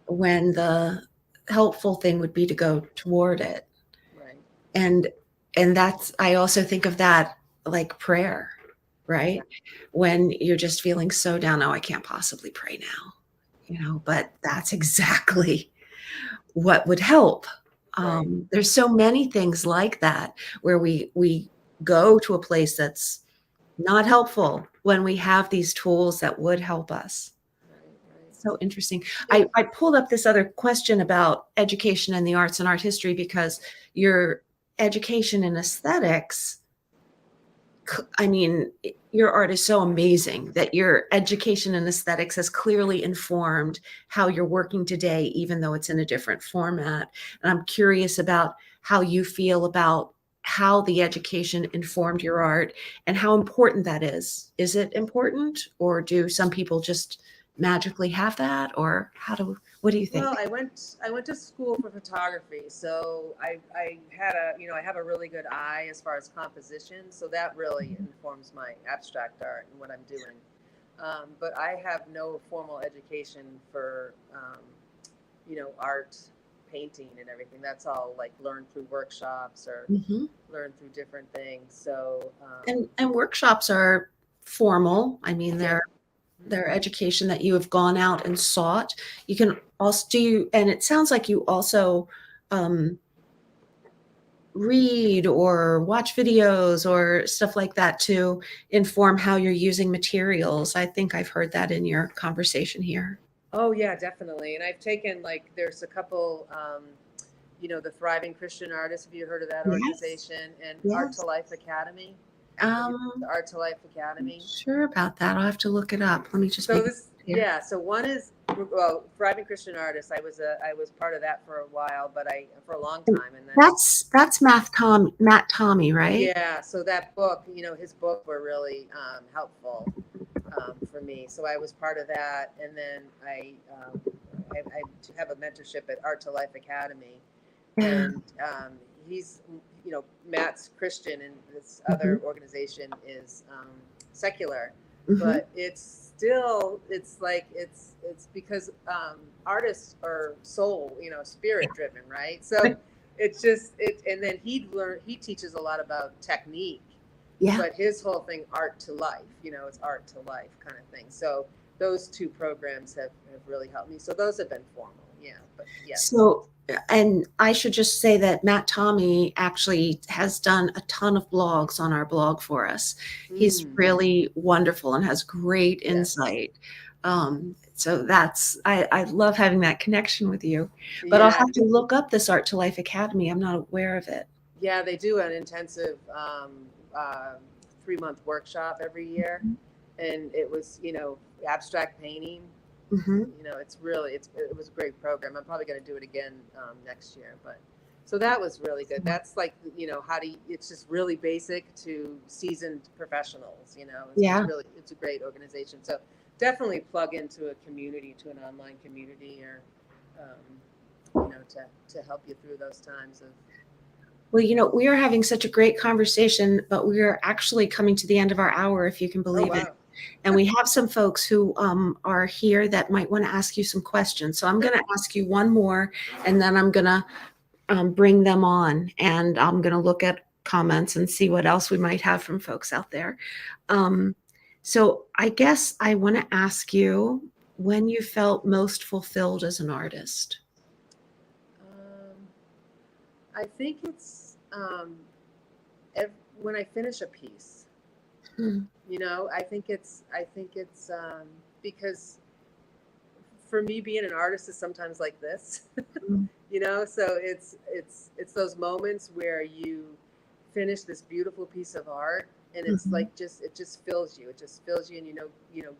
when the helpful thing would be to go toward it. Right. And that's, I also think of that like prayer, right? Yeah. When you're just feeling so down, oh, I can't possibly pray now, but that's exactly what would help. Right. There's so many things like that where we go to a place that's not helpful when we have these tools that would help us. Right. So interesting. Yeah. I pulled up this other question about education in the arts and art history because your education in aesthetics, I mean, your art is so amazing that your education in aesthetics has clearly informed how you're working today, even though it's in a different format. And I'm curious about how you feel about how the education informed your art and how important that is. Is it important, or do some people just magically have that, or what do you Well, think? I went to school for photography, so I had a I have a really good eye as far as composition, so that really informs my abstract art and what I'm doing. But I have no formal education for art, painting, and everything. That's all like learned through workshops or Mhm. learned through different things. So And workshops are formal. I mean, yeah. their education that you have gone out and sought. You can also do, and it sounds like you also um, read or watch videos or stuff like that to inform how you're using materials. I think I've heard that in your conversation here. Oh yeah, definitely. And I've taken there's a couple, the Thriving Christian Artists. Have you heard of that Yes, organization? And Art to yes. Life Academy. Have you heard of the Um, Art to Life I'm not Academy? sure about that. I'll have to look it up. Let me just So make it this, here. yeah. So one is well, Thriving Christian Artists. I was part of that for a while, but I for a long And time, and then that's Matt Tommy, right? yeah. So that book, his book were really helpful for me. So I was part of that, and then I have a mentorship at Art to Life Academy, Yeah. and he's Matt's Christian, and this Mhm. other organization is secular, Mhm. but it's because artists are soul, spirit driven, right? So it's just it, and then he teaches a lot about technique, Yeah. but his whole thing, art to life, it's art to life kind of thing. So those two programs have really helped me. So those have been formal, yeah, but yes. So, and I should just say that Matt Tommy actually has done a ton of blogs on our blog for us. He's Mm, really wonderful and has great yes. insight. So I love having that connection with you. But I'll Yeah. have to look up this Art to Life Academy. I'm not aware of it. Yeah, they do an intensive 3-month workshop every year, and it was abstract painting. Hmm. It's really it was a great program. I'm probably going to do it again next year, but so that was really good. That's like how do you, it's just really basic to seasoned professionals. It's Yeah. really it's a great organization. So definitely plug into a community, to an online community, or to help you through those times of. Well, we are having such a great conversation, but we are actually coming to the end of our hour, if you can Oh believe it. wow. And we have some folks who are here that might want to ask you some questions. So I'm Sure. going to ask you one more, and then I'm going to bring them on, and I'm going to look at comments and see what else we might have from folks out there. Um, so I guess I want to ask you when you felt most fulfilled as an artist. Um, I think it's when I finish a piece. Hmm. I think it's because for me being an artist is sometimes like this. So it's those moments where you finish this beautiful piece of art, and it's Mhm. like just it just fills you. It just fills you, and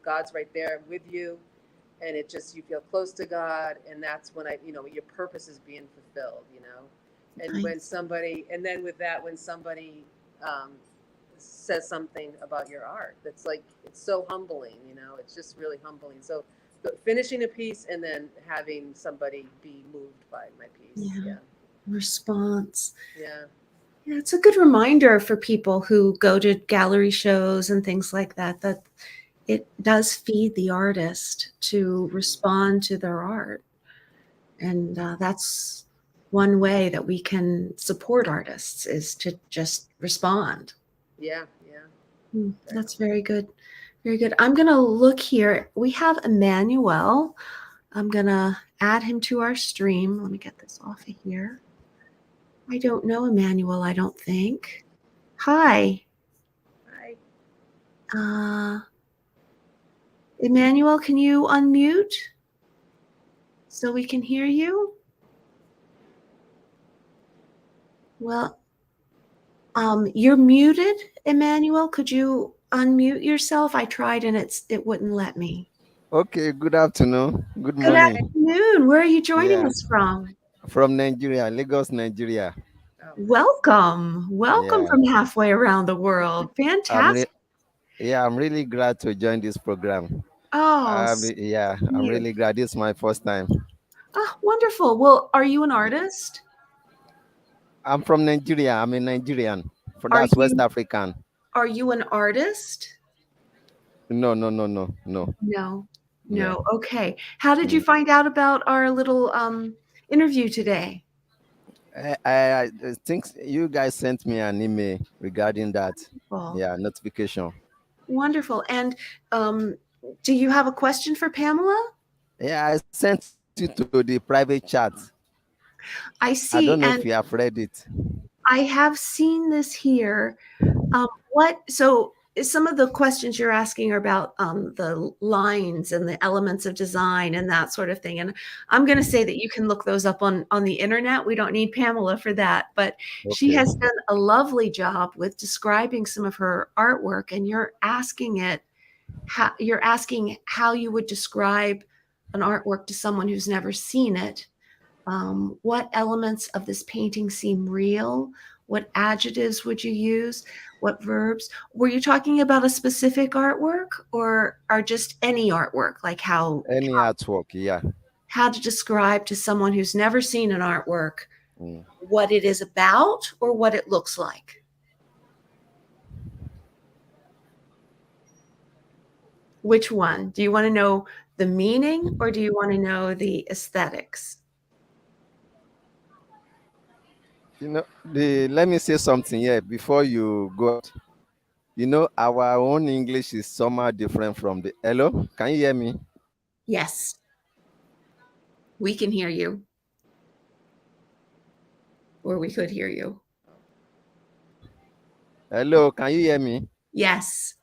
God's right there with you, and it just you feel close to God, and that's when your purpose is being fulfilled. And when Nice. somebody, and then with that, when somebody um, says something about your art, that's like it's so humbling. It's just really humbling. So finishing a piece and then having somebody be moved by my piece, Yeah. yeah, Response. yeah, Yeah, it's a good reminder for people who go to gallery shows and things like that, that it does feed the artist to respond to their art. And that's one way that we can support artists, is to just respond. yeah, yeah, That's definitely. very good. Very good. I'm going to look here. We have Emmanuel. I'm going to add him to our stream. Let me get this off of here. I don't know Emmanuel, I don't think. Hi. Hi. Uh, Emmanuel, can you unmute so we can hear you? Well, you're muted, Emmanuel. Could you unmute yourself? I tried and it wouldn't let me. Okay, good afternoon. Good Good morning. afternoon. Where are you joining Yeah, us from? from Nigeria, Lagos, Nigeria. Oh, nice. Welcome. Welcome Yeah, from halfway around the world. I'm Fantastic. re- I'm really glad to join this program. Oh, I'm you. really glad. This is my first time. Oh, wonderful. Well, are you an artist? I'm from Nigeria. I'm a Nigerian. For Are that's West you African. are you an artist? No, no, no, no, no. No. Yeah. No. Okay. How did you Mm. find out about our little interview today? I think you guys sent me an email regarding that. Well, Yeah, notification. wonderful. And um, do you have a question for Pamela? Yeah, I sent it to the private chat. I I don't know see, if you and have read it. I have seen this here. Some of the questions you're asking are about the lines and the elements of design and that sort of thing. And I'm going to say that you can look those up on the internet. We don't need Pamela for that, but she Okay. has done a lovely job with describing some of her artwork. And you're asking how you would describe an artwork to someone who's never seen it. What elements of this painting seem real? What adjectives would you use? What verbs? Were you talking about a specific artwork or are just any artwork, like Any artwork, yeah. how to describe to someone who's never seen an artwork Mm. what it is about or what it looks like? Which one? Do you want to know the meaning or do you want to know the aesthetics? Let me say something here before you go out. Our own English is somehow different from the. Hello, can you hear me? Yes, we can hear you, or we could hear you. Hello, can you hear me? Yes.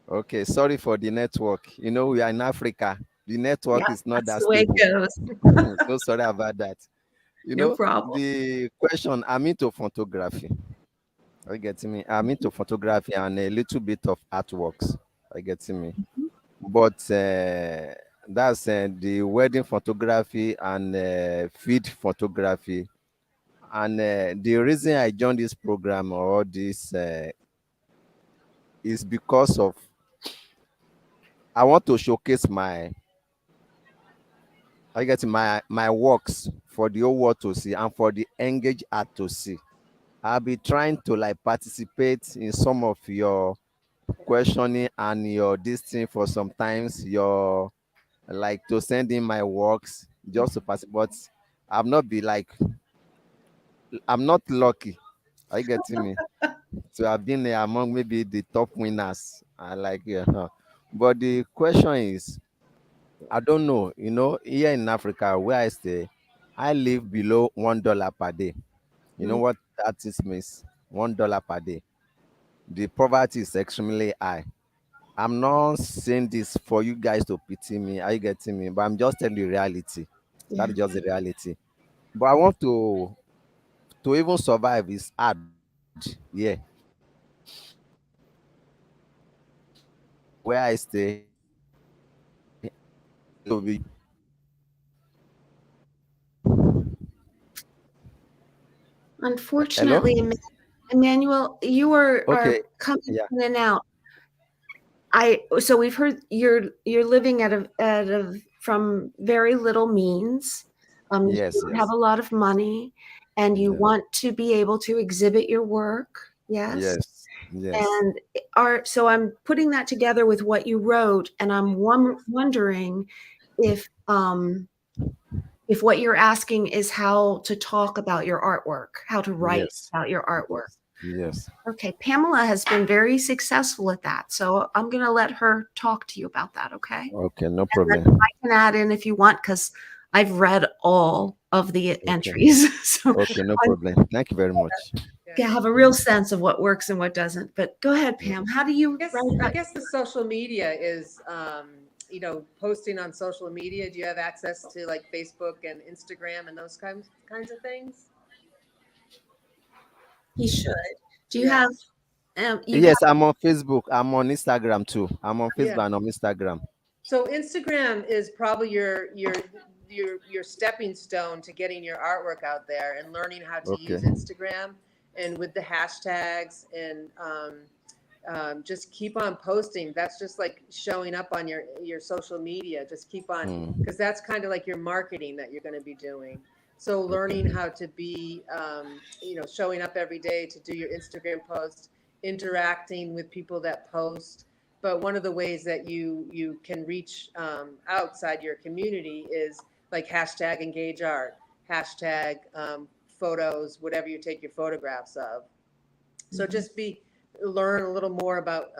Okay, sorry for the network. We are in Africa. The network Yeah, is not that's that the way it stable. goes. So sorry about that. No problem. The question, I'm into photography. Are you getting me? I'm into photography and a little bit of artworks. Are you getting me? But that's the wedding photography and feed photography. And the reason I joined this program or this is because of I want to showcase I get my works for the whole world to see and for the engaged art to see. I'll be trying to like participate in some of your questioning and your this thing for sometimes your like to send in my works just to pass, but I'm not lucky. Are you getting me? To have been among maybe the top winners. I like yeah. But the question is, I don't know. Here in Africa where I stay, I live below $1 per day. You know Mm, what that is means? $1 per day. The poverty is extremely high. I'm not saying this for you guys to pity me. Are you getting me? But I'm just telling you reality. That yeah. is just the reality. But I want to even survive is hard. Yeah. Where I stay, will be hello. Unfortunately, Emmanuel, you are Okay. coming Yeah. in and out. So we've heard you're living at a from very little means. You Yes. don't have Yes. a lot of money, and you Yeah. want to be able to exhibit your work. Yes. Yes. Yes. And so I'm putting that together with what you wrote, and I'm wondering if if what you're asking is how to talk about your artwork, how to write Yes. about your artwork. Yes. Yes. Okay, Pamela has been very successful at that, so I'm going to let her talk to you about that. Okay, Okay. No and then problem. I can add in if you want because I've read all of the Okay. entries. So Okay. No I'm problem. Thank you very much. have a real sense of what works and what doesn't. But go ahead, Pam. How do you I write? guess the social media is, posting on social media. Do you have access to like Facebook and Instagram and those kinds of things? He should. Do you Yeah. have? Yes, I'm on Facebook. I'm on Instagram too. I'm on Yeah. Facebook and on Instagram. So Instagram is probably your stepping stone to getting your artwork out there and learning how to Okay. use Instagram and with the hashtags and just keep on posting. That's just like showing up on your social media. Just keep on, because that's kind of like your marketing that you're going to be doing. So learning how to be, showing up every day to do your Instagram posts, interacting with people that post. But one of the ways that you can reach outside your community is like hashtag engage art, hashtag photos, whatever you take your photographs of. So just learn a little more about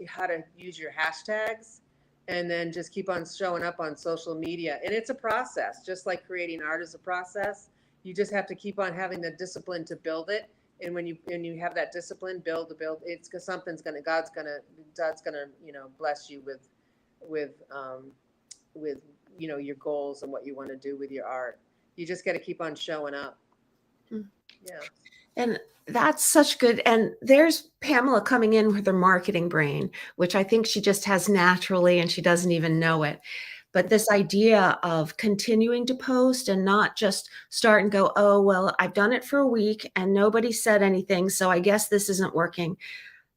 how to use your hashtags, and then just keep on showing up on social media. And it's a process, just like creating art is a process. You just have to keep on having the discipline to build it. And when you have that discipline, build, it's because God's gonna bless you with your goals and what you want to do with your art. You just got to keep on showing up. Yeah. And that's such good. And there's Pamela coming in with her marketing brain, which I think she just has naturally and she doesn't even know it. But this idea of continuing to post and not just start and go, oh, well, I've done it for a week and nobody said anything, so I guess this isn't working.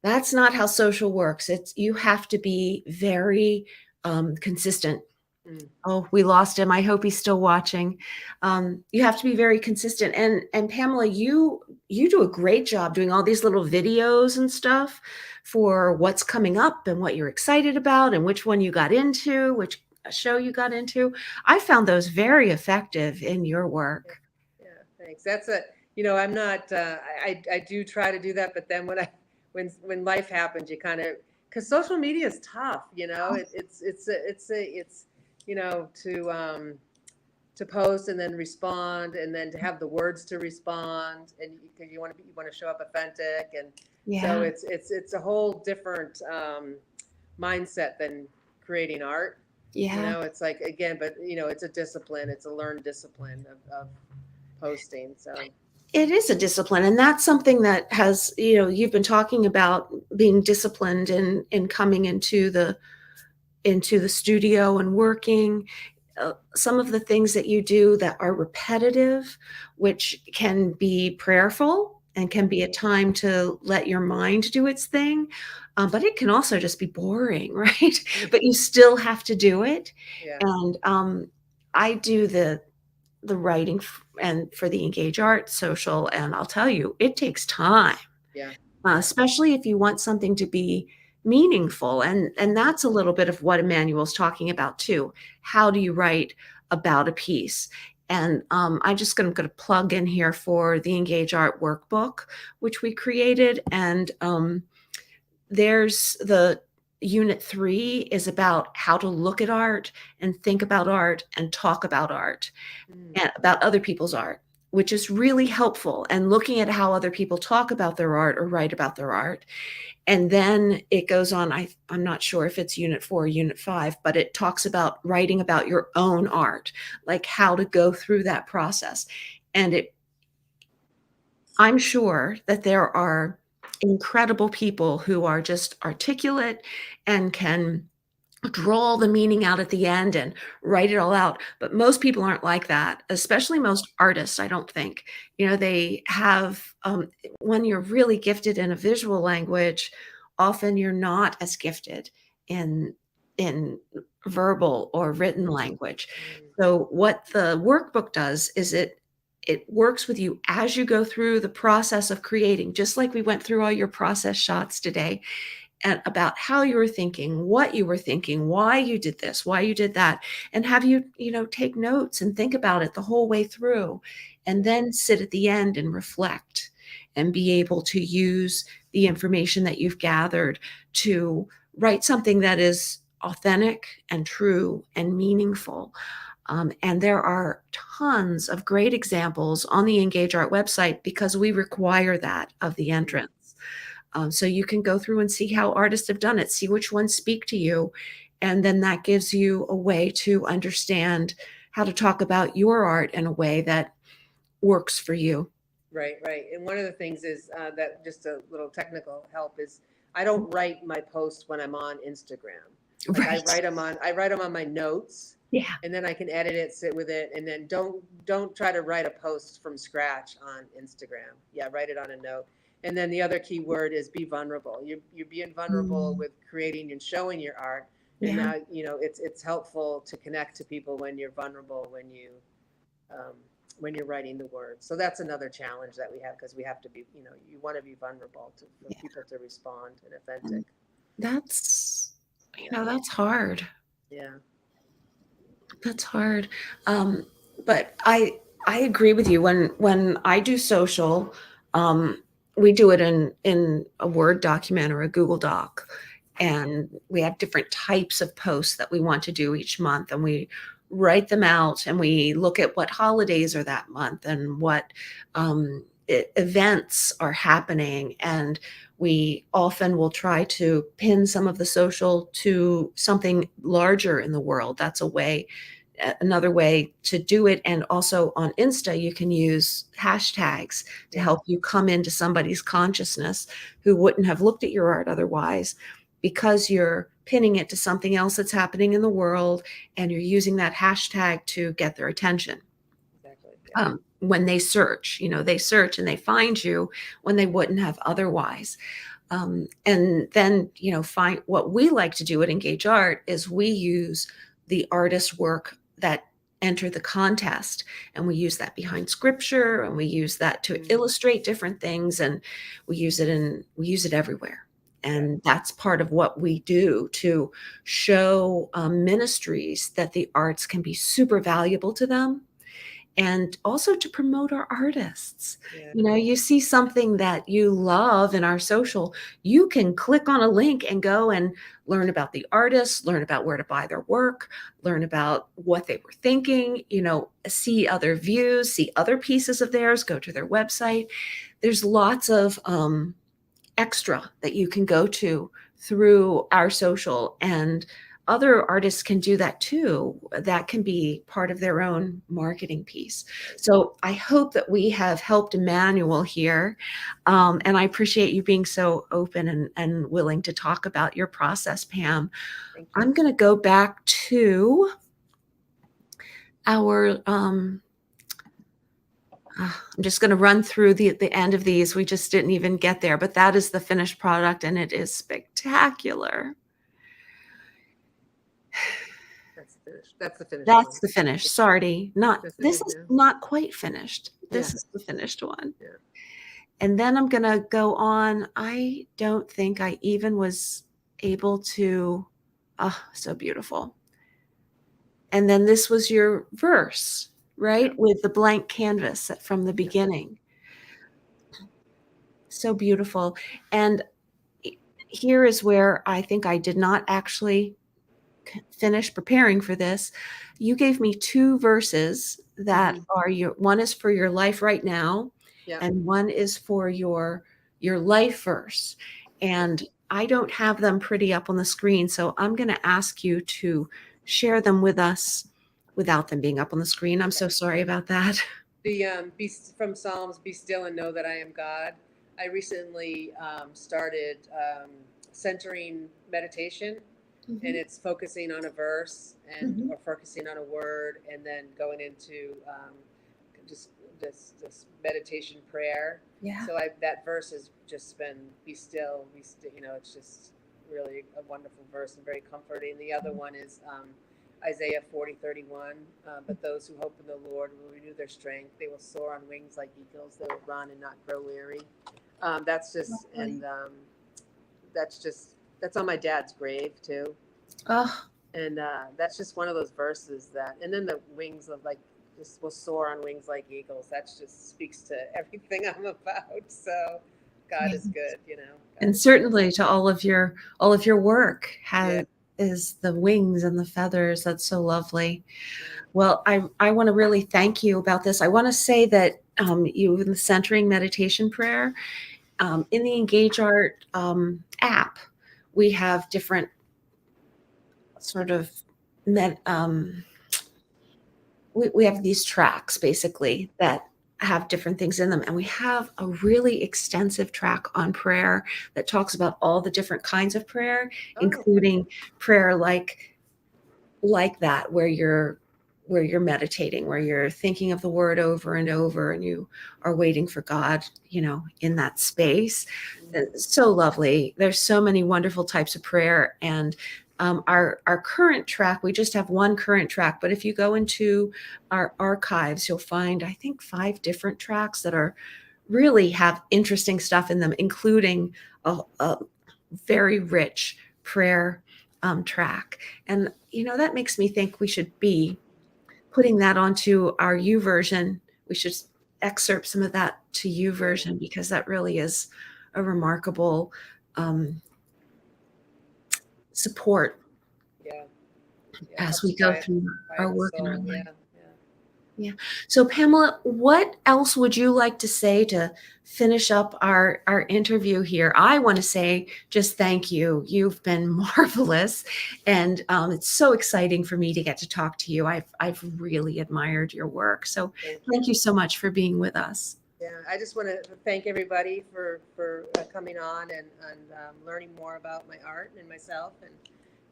That's not how social works. You have to be very consistent. Oh, we lost him. I hope he's still watching. You have to be very consistent. And Pamela, you do a great job doing all these little videos and stuff for what's coming up and what you're excited about and which one you got into, which show you got into. I found those very effective in your work. Yeah, thanks. That's I'm not, I do try to do that, but then when life happens, you kind of, because social media is tough, it's to post and then respond, and then to have the words to respond, and because you want to show up authentic, and so it's a whole different mindset than creating art. It's like, again, but it's a discipline. It's a learned discipline of posting. So it is a discipline, and that's something that has, you've been talking about being disciplined in coming into the studio and working. Some of the things that you do that are repetitive, which can be prayerful and can be a time to let your mind do its thing. But it can also just be boring, right? But you still have to do it. Yeah. And I do the writing and for the Engage Art social, and I'll tell you, it takes time. Yeah. Especially if you want something to be meaningful. And that's a little bit of what Emmanuel's talking about too. How do you write about a piece? And I'm just going to plug in here for the Engage Art workbook, which we created. And there's the Unit 3 is about how to look at art and think about art and talk about art and about other people's art, which is really helpful, and looking at how other people talk about their art or write about their art. And then it goes on, I'm not sure if it's Unit 4 or Unit 5, but it talks about writing about your own art, like how to go through that process. And I'm sure that there are incredible people who are just articulate and can draw the meaning out at the end and write it all out. But most people aren't like that, especially most artists, I don't think. They have, when you're really gifted in a visual language, often you're not as gifted in verbal or written language. So what the workbook does is it works with you as you go through the process of creating, just like we went through all your process shots today, and about how you were thinking, what you were thinking, why you did this, why you did that, and have you, take notes and think about it the whole way through, and then sit at the end and reflect and be able to use the information that you've gathered to write something that is authentic and true and meaningful. And there are tons of great examples on the Engage Art website because we require that of the entrance. So you can go through and see how artists have done it, see which ones speak to you. And then that gives you a way to understand how to talk about your art in a way that works for you. Right, right. And one of the things is that just a little technical help is I don't write my posts when I'm on Instagram. Like Right. I write them on my notes, Yeah. and then I can edit it, sit with it, and then don't try to write a post from scratch on Instagram. Yeah, write it on a note. And then the other key word is be vulnerable. You're being vulnerable with creating and showing your art. And Yeah. now, it's helpful to connect to people when you're vulnerable, um, when you're writing the words. So that's another challenge that we have because we have to be, you want to be vulnerable for Yeah. people to respond and authentic. That's, Yeah. that's hard. Yeah. That's hard. But I agree with you. When I do social, um, we do it in a Word document or a Google Doc, and we have different types of posts that we want to do each month, and we write them out, and we look at what holidays are that month and what events are happening, and we often will try to pin some of the social to something larger in the world. That's another way to do it. And also on Insta, you can use hashtags to help you come into somebody's consciousness who wouldn't have looked at your art otherwise, because you're pinning it to something else that's happening in the world and you're using that hashtag to get their attention. Exactly. Yeah. When they search, they search and they find you when they wouldn't have otherwise. And then, find what we like to do at Engage Art is we use the artist's work that enter the contest, and we use that behind scripture, and we use that to illustrate different things, and we use it everywhere. And that's part of what we do to show ministries that the arts can be super valuable to them, and also to promote our artists. Yeah. You see something that you love in our social, you can click on a link and go and learn about the artist, learn about where to buy their work, learn about what they were thinking, see other views, see other pieces of theirs, go to their website. There's lots of extra that you can go to through our social, and other artists can do that too. That can be part of their own marketing piece. So I hope that we have helped Emmanuel here. And I appreciate you being so open and willing to talk about your process, Pam. Thank you. I'm going to go back to our I'm just going to run through the end of these. We just didn't even get there, but that is the finished product, and it is spectacular. That's finished. That's the finished That's one. the finish. Sorry, this is not quite finished. This is the finished one. Yeah. And then I'm going to go on. I don't think I even was able to, so beautiful. And then this was your verse, right? Yeah. With the blank canvas from the beginning. So beautiful. And here is where I think I did not actually finish preparing for this. You gave me two verses that are one is for your life right now, and one is for your life verse. And I don't have them pretty up on the screen, so I'm going to ask you to share them with us without them being up on the screen. I'm so sorry about that. The from Psalms, be still and know that I am God. I recently started centering meditation, and it's focusing on a verse and or focusing on a word, and then going into just this meditation prayer. Yeah. So that verse has just been be still, it's just really a wonderful verse and very comforting. The other one is Isaiah 40:31. But those who hope in the Lord will renew their strength. They will soar on wings like eagles. They will run and not grow weary. That's just that's on my dad's grave too. Oh. And that's just one of those verses and then the wings of just will soar on wings like eagles. That just speaks to everything I'm about. So God is good, and certainly to all of your work is the wings and the feathers. That's so lovely. Well, I want to really thank you about this. I want to say that you in the centering meditation prayer, in the Engage Art app, we have different sort of we have these tracks basically that have different things in them. And we have a really extensive track on prayer that talks about all the different kinds of prayer, including prayer like that, where you're meditating, where you're thinking of the word over and over and you are waiting for God, in that space. It's so lovely. There's so many wonderful types of prayer. And our current track, we just have one current track, but if you go into our archives, you'll find, I think, 5 different tracks that are really have interesting stuff in them, including a very rich prayer track. And, that makes me think we should be putting that onto our U version. We should excerpt some of that to U version, because that really is a remarkable support as we go through our work in our life. Yeah. So Pamela, what else would you like to say to finish up our interview here? I want to say just thank you. You've been marvelous. And it's so exciting for me to get to talk to you. I've really admired your work. So thank you so much for being with us. Yeah, I just want to thank everybody for coming on and learning more about my art and myself. And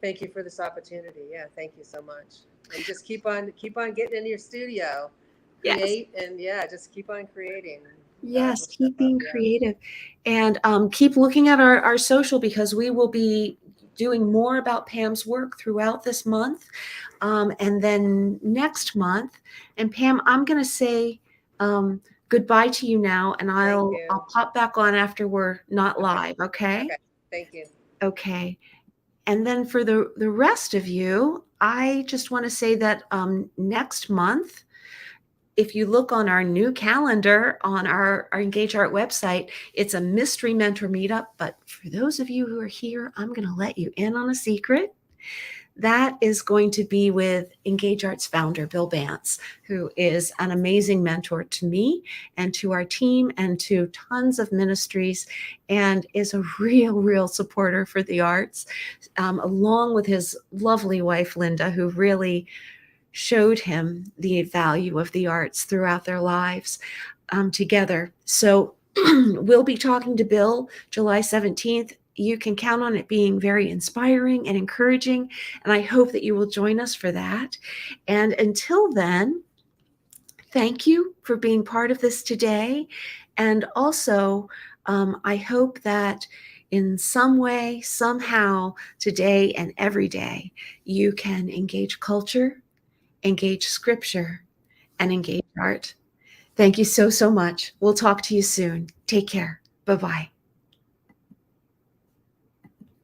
thank you for this opportunity. Yeah, thank you so much. And just keep on getting into your studio, create, and just keep on creating. Yes, keep being creative, and keep looking at our social, because we will be doing more about Pam's work throughout this month, and then next month. And Pam, I'm going to say goodbye to you now, and I'll pop back on after we're not live. Okay. Okay. Thank you. Okay. And then for the rest of you, I just want to say that next month, if you look on our new calendar on our Engage Art website, it's a mystery mentor meetup. But for those of you who are here, I'm going to let you in on a secret. That is going to be with Engage Art's founder, Bill Bance, who is an amazing mentor to me and to our team and to tons of ministries, and is a real supporter for the arts, along with his lovely wife, Linda, who really showed him the value of the arts throughout their lives together. So we'll be talking to Bill July 17th. You can count on it being very inspiring and encouraging, and I hope that you will join us for that. And until then, thank you for being part of this today. And also, I hope that in some way, somehow, today and every day, you can engage culture, engage scripture, and engage art. Thank you so much. We'll talk to you soon. Take care. Bye-bye.